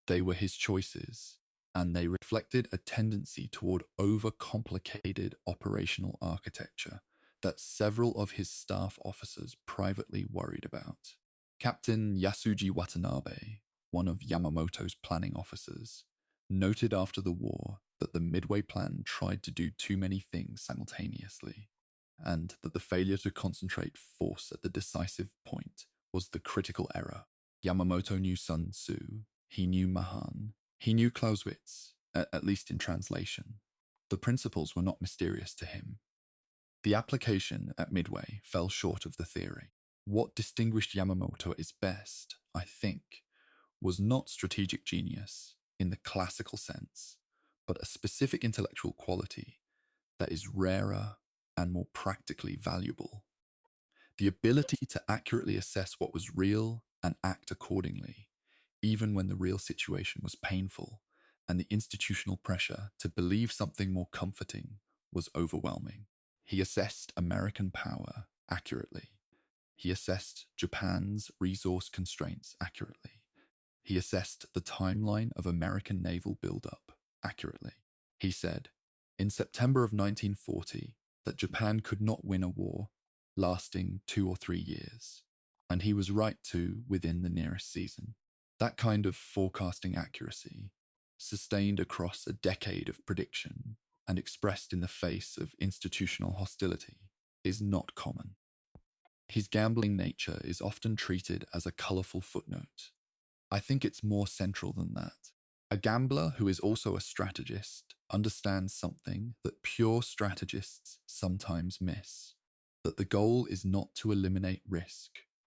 They were his choices, and they reflected a tendency toward overcomplicated operational architecture that several of his staff officers privately worried about. Captain Yasuji Watanabe, one of Yamamoto's planning officers, noted after the war that the Midway plan tried to do too many things simultaneously, and that the failure to concentrate force at the decisive point was the critical error. Yamamoto knew Sun Tzu, he knew Mahan, he knew Clausewitz, at least in translation. The principles were not mysterious to him. The application at Midway fell short of the theory. What distinguished Yamamoto at his best, I think, was not strategic genius in the classical sense, but a specific intellectual quality that is rarer and more practically valuable. The ability to accurately assess what was real and act accordingly, even when the real situation was painful, and the institutional pressure to believe something more comforting was overwhelming. He assessed American power accurately. He assessed Japan's resource constraints accurately. He assessed the timeline of American naval buildup accurately. He said, in September of 1940, that Japan could not win a war lasting 2 or 3 years, and he was right to within the nearest season. That kind of forecasting accuracy, sustained across a decade of prediction and expressed in the face of institutional hostility, is not common. His gambling nature is often treated as a colourful footnote. I think it's more central than that. A gambler who is also a strategist understands something that pure strategists sometimes miss, that the goal is not to eliminate risk,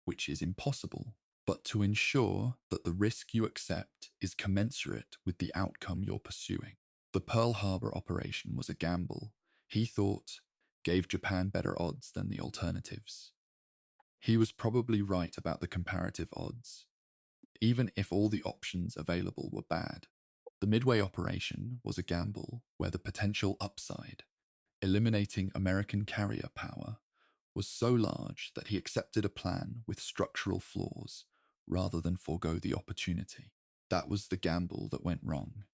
which is impossible, but to ensure that the risk you accept is commensurate with the outcome you're pursuing. The Pearl Harbor operation was a gamble he thought gave Japan better odds than the alternatives. He was probably right about the comparative odds, even if all the options available were bad. The Midway operation was a gamble where the potential upside, eliminating American carrier power, was so large that he accepted a plan with structural flaws rather than forego the opportunity. That was the gamble that went wrong.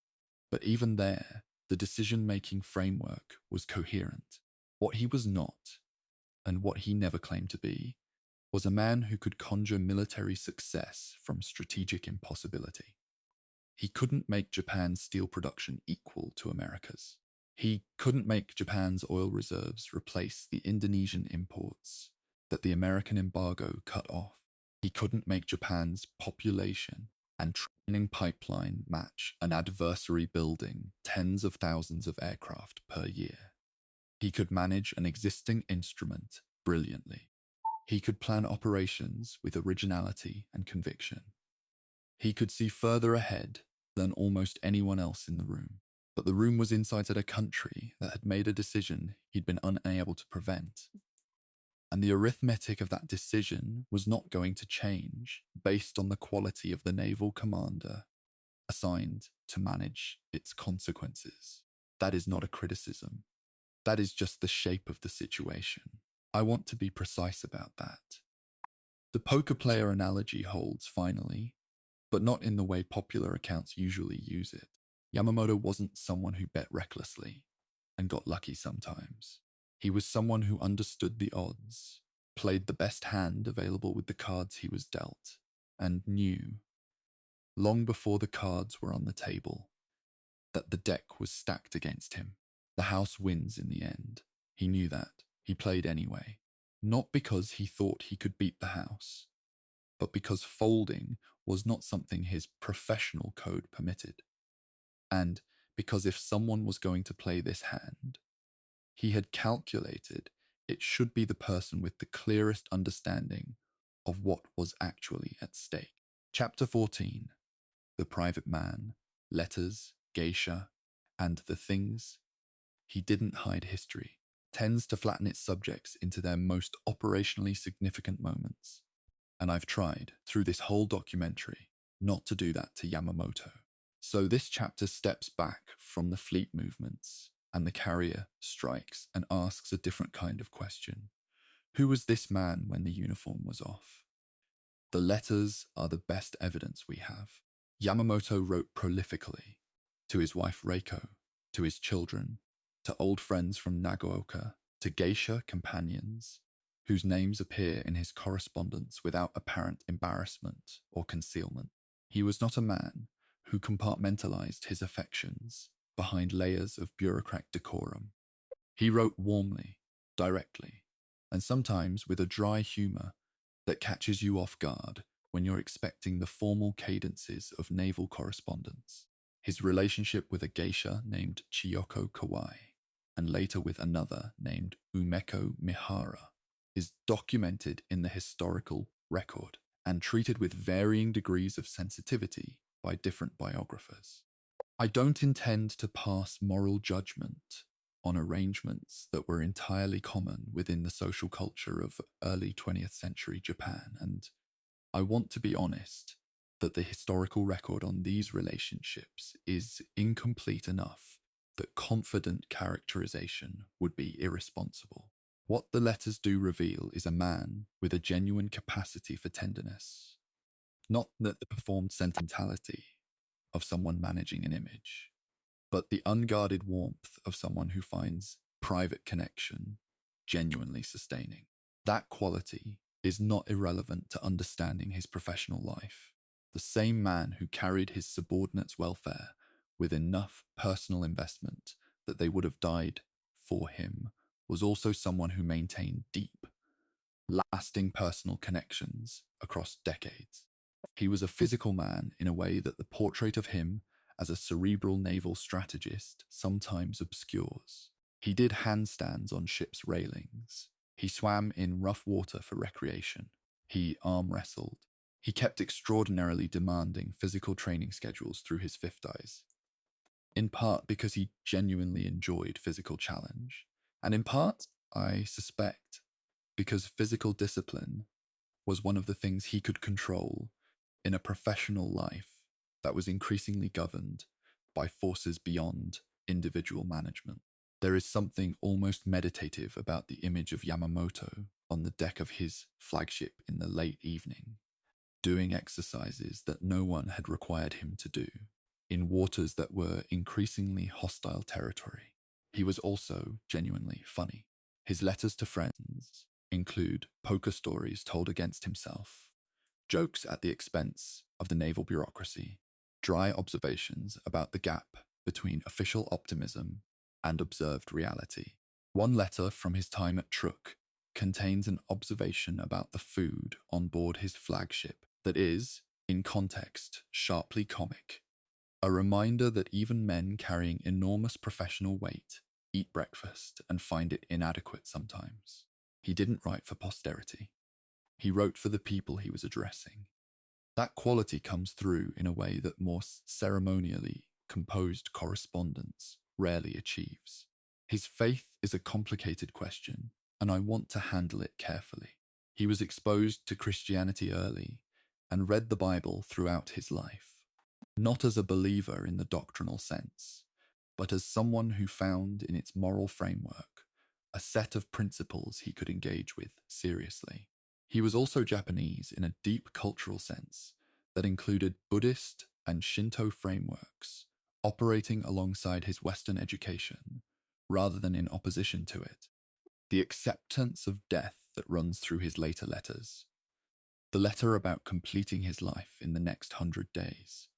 But even there, the decision-making framework was coherent. What he was not, and what he never claimed to be, was a man who could conjure military success from strategic impossibility. He couldn't make Japan's steel production equal to America's. He couldn't make Japan's oil reserves replace the Indonesian imports that the American embargo cut off. He couldn't make Japan's population and training pipeline match an adversary building tens of thousands of aircraft per year. He could manage an existing instrument brilliantly. He could plan operations with originality and conviction. He could see further ahead than almost anyone else in the room. But the room was inside a country that had made a decision he'd been unable to prevent. And the arithmetic of that decision was not going to change based on the quality of the naval commander assigned to manage its consequences. That is not a criticism. That is just the shape of the situation. I want to be precise about that. The poker player analogy holds finally, but not in the way popular accounts usually use it. Yamamoto wasn't someone who bet recklessly and got lucky sometimes. He was someone who understood the odds, played the best hand available with the cards he was dealt, and knew, long before the cards were on the table, that the deck was stacked against him. The house wins in the end. He knew that. He played anyway. Not because he thought he could beat the house, but because folding was not something his professional code permitted. And because if someone was going to play this hand, he had calculated it should be the person with the clearest understanding of what was actually at stake. Chapter 14. The Private Man, Letters, Geisha, and the Things. He Didn't Hide History tends to flatten its subjects into their most operationally significant moments. And I've tried, through this whole documentary, not to do that to Yamamoto. So this chapter steps back from the fleet movements and the carrier strikes and asks a different kind of question. Who was this man when the uniform was off? The letters are the best evidence we have. Yamamoto wrote prolifically to his wife Reiko, to his children, to old friends from Nagaoka, to geisha companions, whose names appear in his correspondence without apparent embarrassment or concealment. He was not a man who compartmentalized his affections behind layers of bureaucrat decorum. He wrote warmly, directly, and sometimes with a dry humor that catches you off guard when you're expecting the formal cadences of naval correspondence. His relationship with a geisha named Chiyoko Kawai, and later with another named Umeko Mihara, is documented in the historical record and treated with varying degrees of sensitivity by different biographers. I don't intend to pass moral judgment on arrangements that were entirely common within the social culture of early 20th century Japan, and I want to be honest that the historical record on these relationships is incomplete enough that confident characterization would be irresponsible. What the letters do reveal is a man with a genuine capacity for tenderness, not that the performed sentimentality of someone managing an image, but the unguarded warmth of someone who finds private connection genuinely sustaining. That quality is not irrelevant to understanding his professional life. The same man who carried his subordinates' welfare with enough personal investment that they would have died for him was also someone who maintained deep, lasting personal connections across decades. He was a physical man in a way that the portrait of him as a cerebral naval strategist sometimes obscures. He did handstands on ships' railings. He swam in rough water for recreation. He arm wrestled. He kept extraordinarily demanding physical training schedules through his fifth eyes, in part because he genuinely enjoyed physical challenge, and in part, I suspect, because physical discipline was one of the things he could control in a professional life that was increasingly governed by forces beyond individual management. There is something almost meditative about the image of Yamamoto on the deck of his flagship in the late evening, doing exercises that no one had required him to do, in waters that were increasingly hostile territory. He was also genuinely funny. His letters to friends include poker stories told against himself, jokes at the expense of the naval bureaucracy, dry observations about the gap between official optimism and observed reality. One letter from his time at Truk contains an observation about the food on board his flagship that is, in context, sharply comic. A reminder that even men carrying enormous professional weight eat breakfast and find it inadequate sometimes. He didn't write for posterity. He wrote for the people he was addressing. That quality comes through in a way that more ceremonially composed correspondence rarely achieves. His faith is a complicated question, and I want to handle it carefully. He was exposed to Christianity early and read the Bible throughout his life. not as a believer in the doctrinal sense, but as someone who found in its moral framework a set of principles he could engage with seriously. He was also Japanese in a deep cultural sense that included Buddhist and Shinto frameworks operating alongside his Western education rather than in opposition to it. The acceptance of death that runs through his later letters, the letter about completing his life in the next 100 days,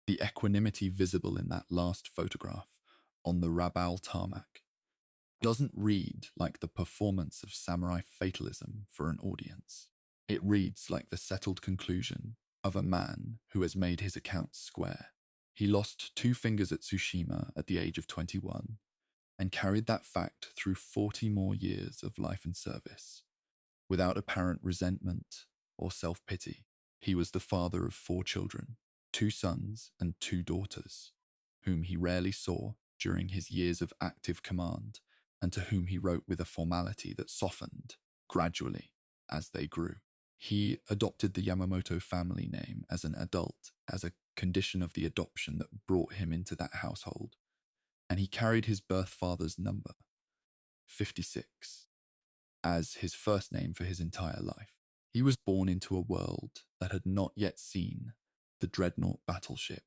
the equanimity visible in that last photograph on the Rabaul tarmac, doesn't read like the performance of samurai fatalism for an audience. It reads like the settled conclusion of a man who has made his accounts square. He lost 2 fingers at Tsushima at the age of 21 and carried that fact through 40 more years of life and service, without apparent resentment or self-pity. He was the father of 4 children, 2 sons and 2 daughters, whom he rarely saw during his years of active command, and to whom he wrote with a formality that softened gradually as they grew. He adopted the Yamamoto family name as an adult as a condition of the adoption that brought him into that household, and he carried his birth father's number, 56, as his first name for his entire life. He was born into a world that had not yet seen the dreadnought battleship,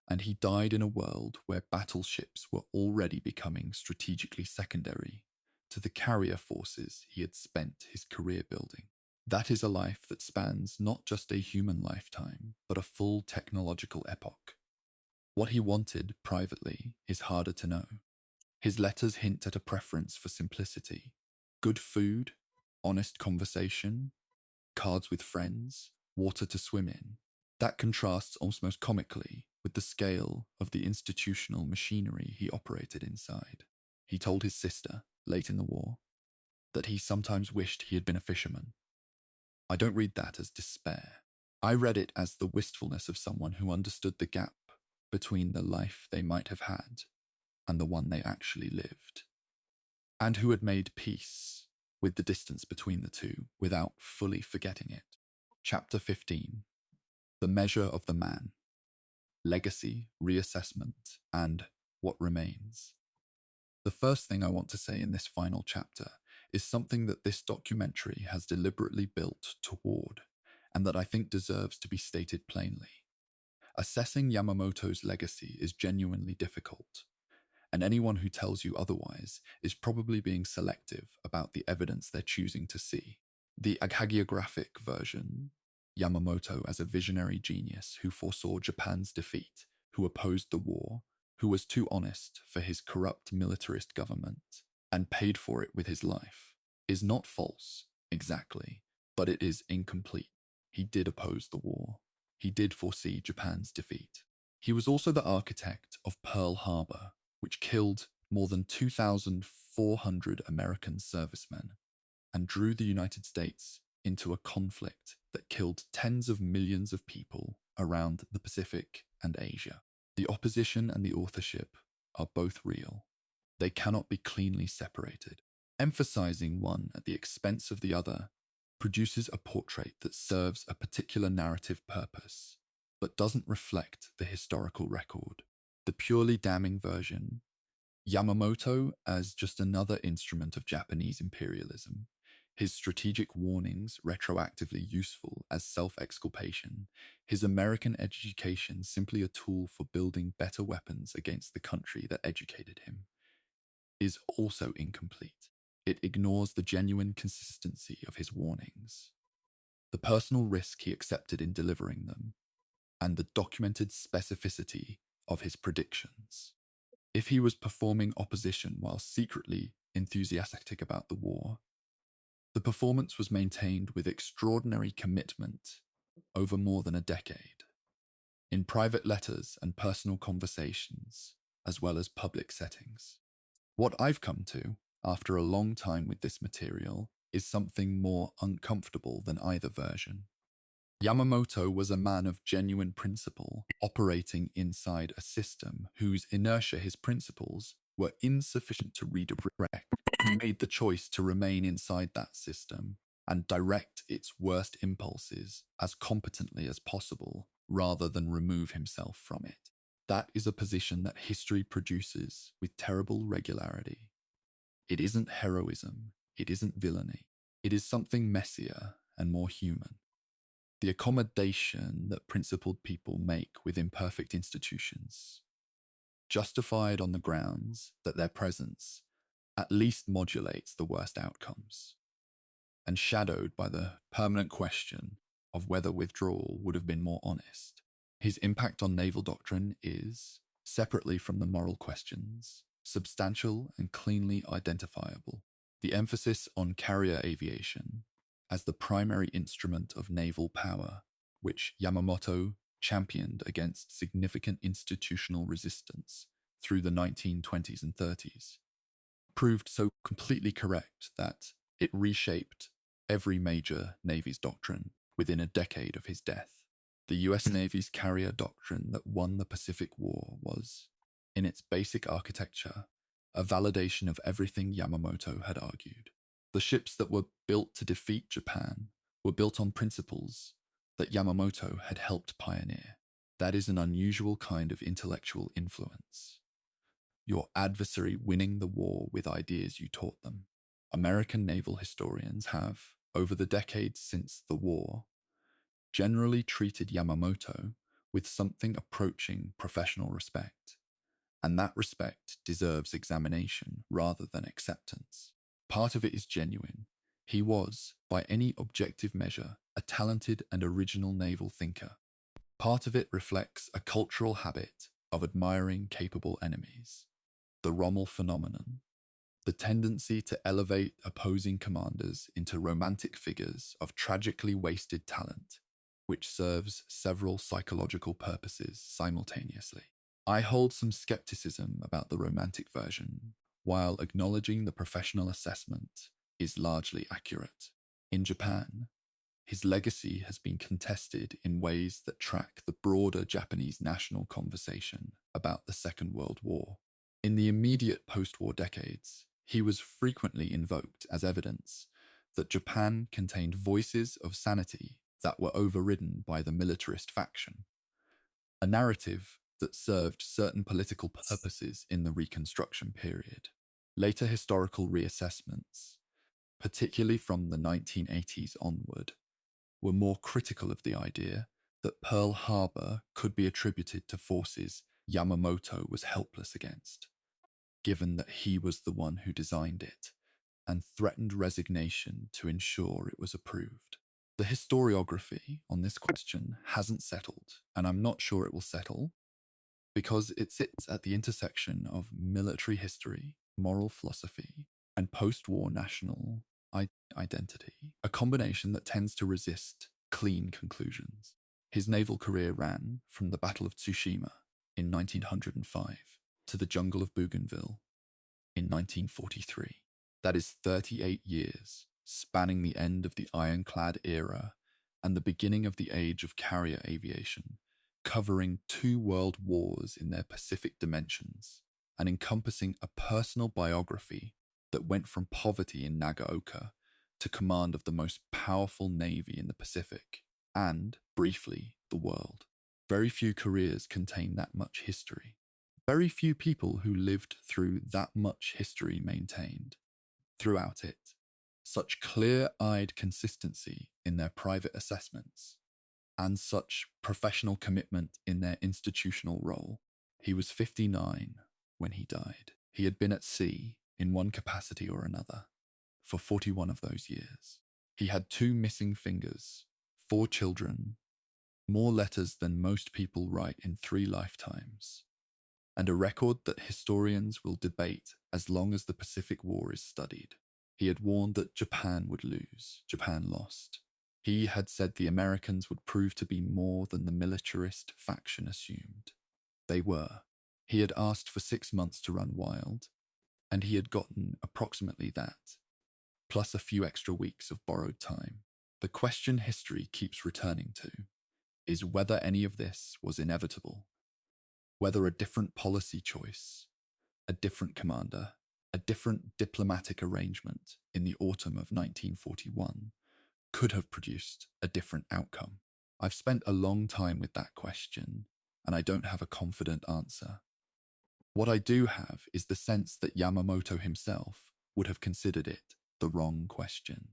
and he died in a world where battleships were already becoming strategically secondary to the carrier forces he had spent his career building. That is a life that spans not just a human lifetime, but a full technological epoch. What he wanted privately is harder to know. His letters hint at a preference for simplicity, good food, honest conversation, cards with friends, water to swim in. That contrasts almost comically with the scale of the institutional machinery he operated inside. He told his sister, late in the war, that he sometimes wished he had been a fisherman. I don't read that as despair. I read it as the wistfulness of someone who understood the gap between the life they might have had and the one they actually lived, and who had made peace with the distance between the two without fully forgetting it. Chapter 15. The Measure of the Man. Legacy, Reassessment, and What Remains. The first thing I want to say in this final chapter is something that this documentary has deliberately built toward, and that I think deserves to be stated plainly. Assessing Yamamoto's legacy is genuinely difficult, and anyone who tells you otherwise is probably being selective about the evidence they're choosing to see. The hagiographic version, Yamamoto as a visionary genius who foresaw Japan's defeat, who opposed the war, who was too honest for his corrupt militarist government, and paid for it with his life, is not false, exactly, but it is incomplete. He did oppose the war. He did foresee Japan's defeat. He was also the architect of Pearl Harbor, which killed more than 2,400 American servicemen and drew the United States into a conflict that killed tens of millions of people around the Pacific and Asia. The opposition and the authorship are both real. They cannot be cleanly separated. Emphasizing one at the expense of the other produces a portrait that serves a particular narrative purpose, but doesn't reflect the historical record. The purely damning version, Yamamoto as just another instrument of Japanese imperialism, his strategic warnings retroactively useful as self-exculpation, his American education simply a tool for building better weapons against the country that educated him, is also incomplete. It ignores the genuine consistency of his warnings, the personal risk he accepted in delivering them, and the documented specificity of his predictions. If he was performing opposition while secretly enthusiastic about the war, the performance was maintained with extraordinary commitment over more than a decade, in private letters and personal conversations, as well as public settings. What I've come to, after a long time with this material, is something more uncomfortable than either version. Yamamoto was a man of genuine principle, operating inside a system whose inertia his principles were insufficient to redirect. He made the choice to remain inside that system and direct its worst impulses as competently as possible rather than remove himself from it. That is a position that history produces with terrible regularity. It isn't heroism, it isn't villainy. It is something messier and more human. The accommodation that principled people make with imperfect institutions, justified on the grounds that their presence at least modulates the worst outcomes, and shadowed by the permanent question of whether withdrawal would have been more honest. His impact on naval doctrine is, separately from the moral questions, substantial and cleanly identifiable. The emphasis on carrier aviation as the primary instrument of naval power, which Yamamoto championed against significant institutional resistance through the 1920s and 30s, proved so completely correct that it reshaped every major Navy's doctrine within a decade of his death. The US Navy's carrier doctrine that won the Pacific War was, in its basic architecture, a validation of everything Yamamoto had argued. The ships that were built to defeat Japan were built on principles that Yamamoto had helped pioneer. That is an unusual kind of intellectual influence. Your adversary winning the war with ideas you taught them. American naval historians have, over the decades since the war, generally treated Yamamoto with something approaching professional respect, and that respect deserves examination rather than acceptance. Part of it is genuine. He was, by any objective measure, a talented and original naval thinker. Part of it reflects a cultural habit of admiring capable enemies. The Rommel phenomenon, the tendency to elevate opposing commanders into romantic figures of tragically wasted talent, which serves several psychological purposes simultaneously. I hold some skepticism about the romantic version, while acknowledging the professional assessment is largely accurate. In Japan, his legacy has been contested in ways that track the broader Japanese national conversation about the Second World War. In the immediate post-war decades, he was frequently invoked as evidence that Japan contained voices of sanity that were overridden by the militarist faction, a narrative that served certain political purposes in the Reconstruction period. Later historical reassessments, particularly from the 1980s onward, were more critical of the idea that Pearl Harbor could be attributed to forces Yamamoto was helpless against, given that he was the one who designed it and threatened resignation to ensure it was approved. The historiography on this question hasn't settled, and I'm not sure it will settle, because it sits at the intersection of military history, moral philosophy, and post-war national identity, a combination that tends to resist clean conclusions. His naval career ran from the Battle of Tsushima in 1905 to the jungle of Bougainville in 1943. That is 38 years, spanning the end of the ironclad era and the beginning of the age of carrier aviation, covering 2 world wars in their Pacific dimensions, and encompassing a personal biography that went from poverty in Nagaoka to command of the most powerful navy in the Pacific, and, briefly, the world. Very few careers contain that much history. Very few people who lived through that much history maintained, throughout it, such clear-eyed consistency in their private assessments, and such professional commitment in their institutional role. He was 59 when he died. He had been at sea, in one capacity or another, for 41 of those years. He had 2 missing fingers, 4 children, more letters than most people write in 3 lifetimes, and a record that historians will debate as long as the Pacific War is studied. He had warned that Japan would lose. Japan lost. He had said the Americans would prove to be more than the militarist faction assumed. They were. He had asked for 6 months to run wild, and he had gotten approximately that, plus a few extra weeks of borrowed time. The question history keeps returning to is whether any of this was inevitable, whether a different policy choice, a different commander, a different diplomatic arrangement in the autumn of 1941 could have produced a different outcome. I've spent a long time with that question, and I don't have a confident answer. What I do have is the sense that Yamamoto himself would have considered it the wrong question.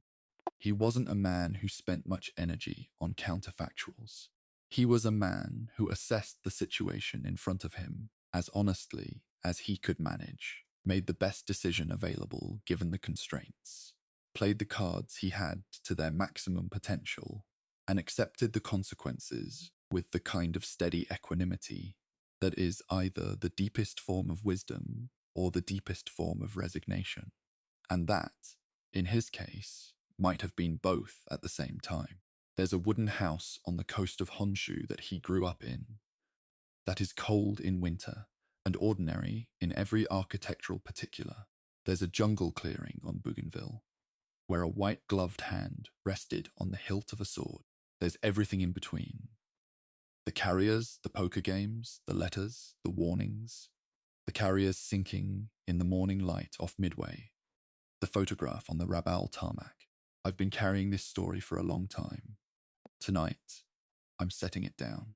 He wasn't a man who spent much energy on counterfactuals. He was a man who assessed the situation in front of him as honestly as he could manage, made the best decision available given the constraints, played the cards he had to their maximum potential, and accepted the consequences with the kind of steady equanimity that is either the deepest form of wisdom or the deepest form of resignation. And that, in his case, might have been both at the same time. There's a wooden house on the coast of Honshu that he grew up in that is cold in winter and ordinary in every architectural particular. There's a jungle clearing on Bougainville where a white-gloved hand rested on the hilt of a sword. There's everything in between. The carriers, the poker games, the letters, the warnings, the carriers sinking in the morning light off Midway, the photograph on the Rabaul tarmac. I've been carrying this story for a long time. Tonight, I'm setting it down.